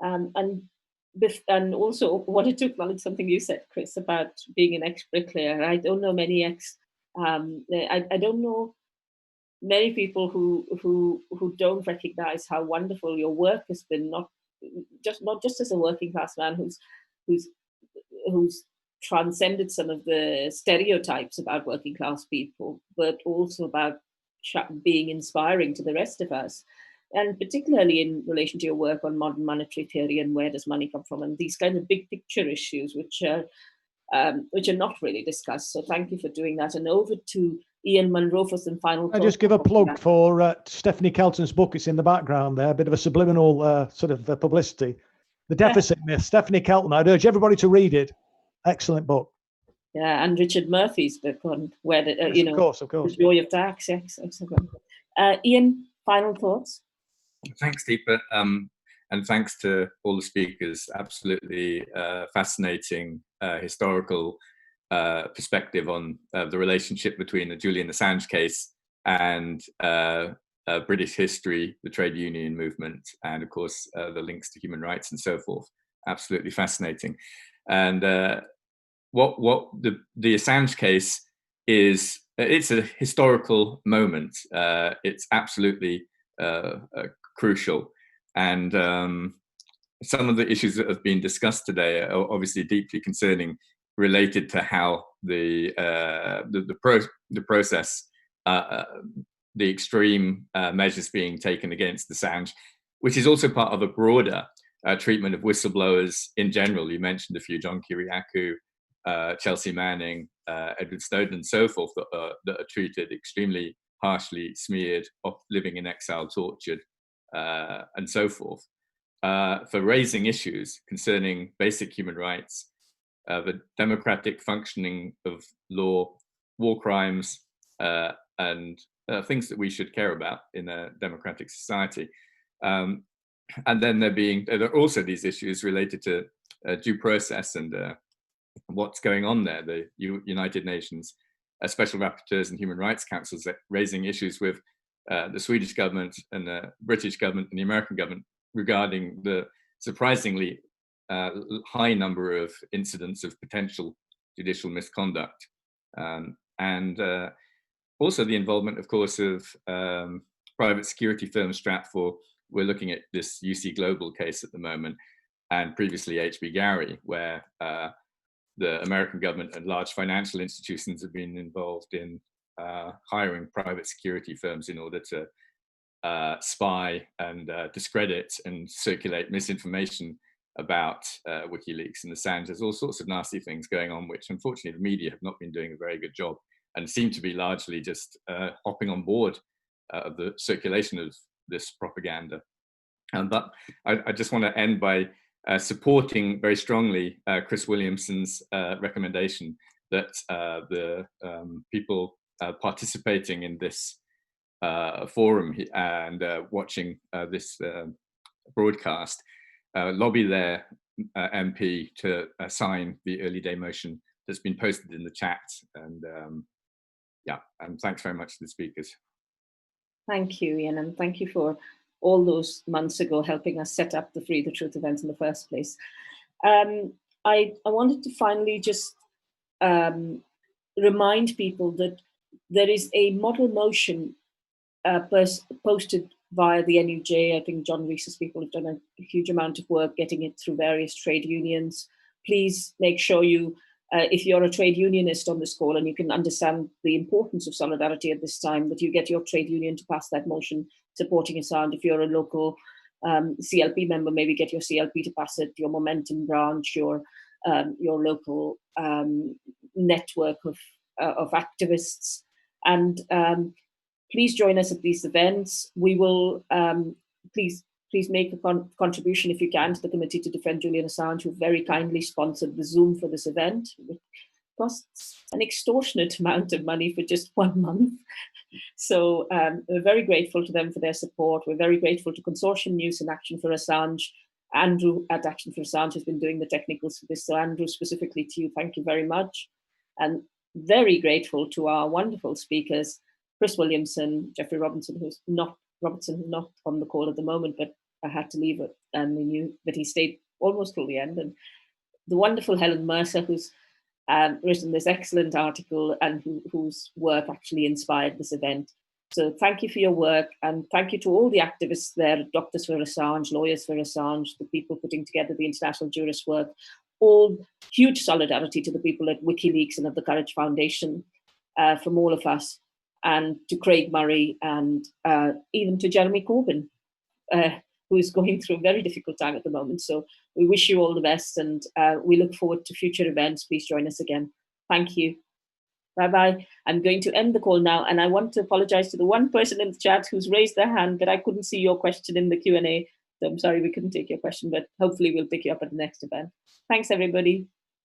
and also wanted to acknowledge something you said, Chris, about being an ex-bricklayer. I don't know many I don't know many people who don't recognise how wonderful your work has been, not just as a working class man who's transcended some of the stereotypes about working class people, but also about being inspiring to the rest of us. And particularly in relation to your work on modern monetary theory and where does money come from, and these kind of big picture issues, which are not really discussed. So thank you for doing that. And over to Ian Munro for some final thoughts. I just give a plug for Stephanie Kelton's book. It's in the background there, a bit of a subliminal sort of publicity. The Deficit Myth, Stephanie Kelton. I'd urge everybody to read it. Excellent book. Yeah, and Richard Murphy's book on where the Yes, of course, the joy of tax. Yes, excellent. Ian, final thoughts. Thanks, Deepa, and thanks to all the speakers. Absolutely fascinating historical perspective on the relationship between the Julian Assange case and British history, the trade union movement, and of course the links to human rights and so forth. Absolutely fascinating. And what the Assange case is, it's a historical moment. It's absolutely crucial. And some of the issues that have been discussed today are obviously deeply concerning, related to how the process, the extreme measures being taken against Assange, which is also part of a broader treatment of whistleblowers in general. You mentioned a few: John Kiriakou, Chelsea Manning, Edward Snowden, and so forth, that are treated extremely harshly, smeared, living in exile, tortured, and so forth, for raising issues concerning basic human rights, the democratic functioning of law, war crimes, and things that we should care about in a democratic society. And then there are also these issues related to due process and what's going on there. The United Nations Special Rapporteurs and Human Rights Councils raising issues with the Swedish government and the British government and the American government regarding the surprisingly high number of incidents of potential judicial misconduct, and also the involvement, of course, of private security firm Stratfor. We're looking at this UC Global case at the moment, and previously HB Gary, where the American government and large financial institutions have been involved in hiring private security firms in order to spy and discredit and circulate misinformation about WikiLeaks and Assange. There's all sorts of nasty things going on, which unfortunately the media have not been doing a very good job, and seem to be largely just hopping on board of the circulation of this propaganda. But I just want to end by supporting very strongly Chris Williamson's recommendation that the people participating in this forum and watching this broadcast lobby their MP to sign the early day motion that's been posted in the chat. And yeah, and thanks very much to the speakers. Thank you, Ian, and thank you for all those months ago helping us set up the Free the Truth event in the first place. I wanted to finally just remind people that there is a model motion posted via the NUJ. I think John Reese's people have done a huge amount of work getting it through various trade unions. Please make sure you, if you're a trade unionist on this call and you can understand the importance of solidarity at this time, that you get your trade union to pass that motion supporting Assange. If you're a local CLP member, maybe get your CLP to pass it, your Momentum branch, your local network of activists. And please join us at these events. We will, please make a contribution if you can to the Committee to Defend Julian Assange, who very kindly sponsored the Zoom for this event. It costs an extortionate amount of money for just 1 month. So we're very grateful to them for their support. We're very grateful to Consortium News and Action for Assange. Andrew at Action for Assange has been doing the technicals for this. So Andrew, specifically to you, thank you very much. And very grateful to our wonderful speakers, Chris Williamson, Geoffrey Robertson, who's not on the call at the moment, but I had to leave it, and we knew that he stayed almost till the end. And the wonderful Helen Mercer, who's written this excellent article and whose work actually inspired this event. So thank you for your work, and thank you to all the activists there, Doctors for Assange, Lawyers for Assange, the people putting together the international jurist work. All huge solidarity to the people at WikiLeaks and at the Courage Foundation from all of us, and to Craig Murray, and even to Jeremy Corbyn, who is going through a very difficult time at the moment. So we wish you all the best, and we look forward to future events. Please join us again. Thank you. Bye-bye. I'm going to end the call now, and I want to apologize to the one person in the chat who's raised their hand, but I couldn't see your question in the Q&A. So I'm sorry we couldn't take your question, but hopefully we'll pick you up at the next event. Thanks, everybody.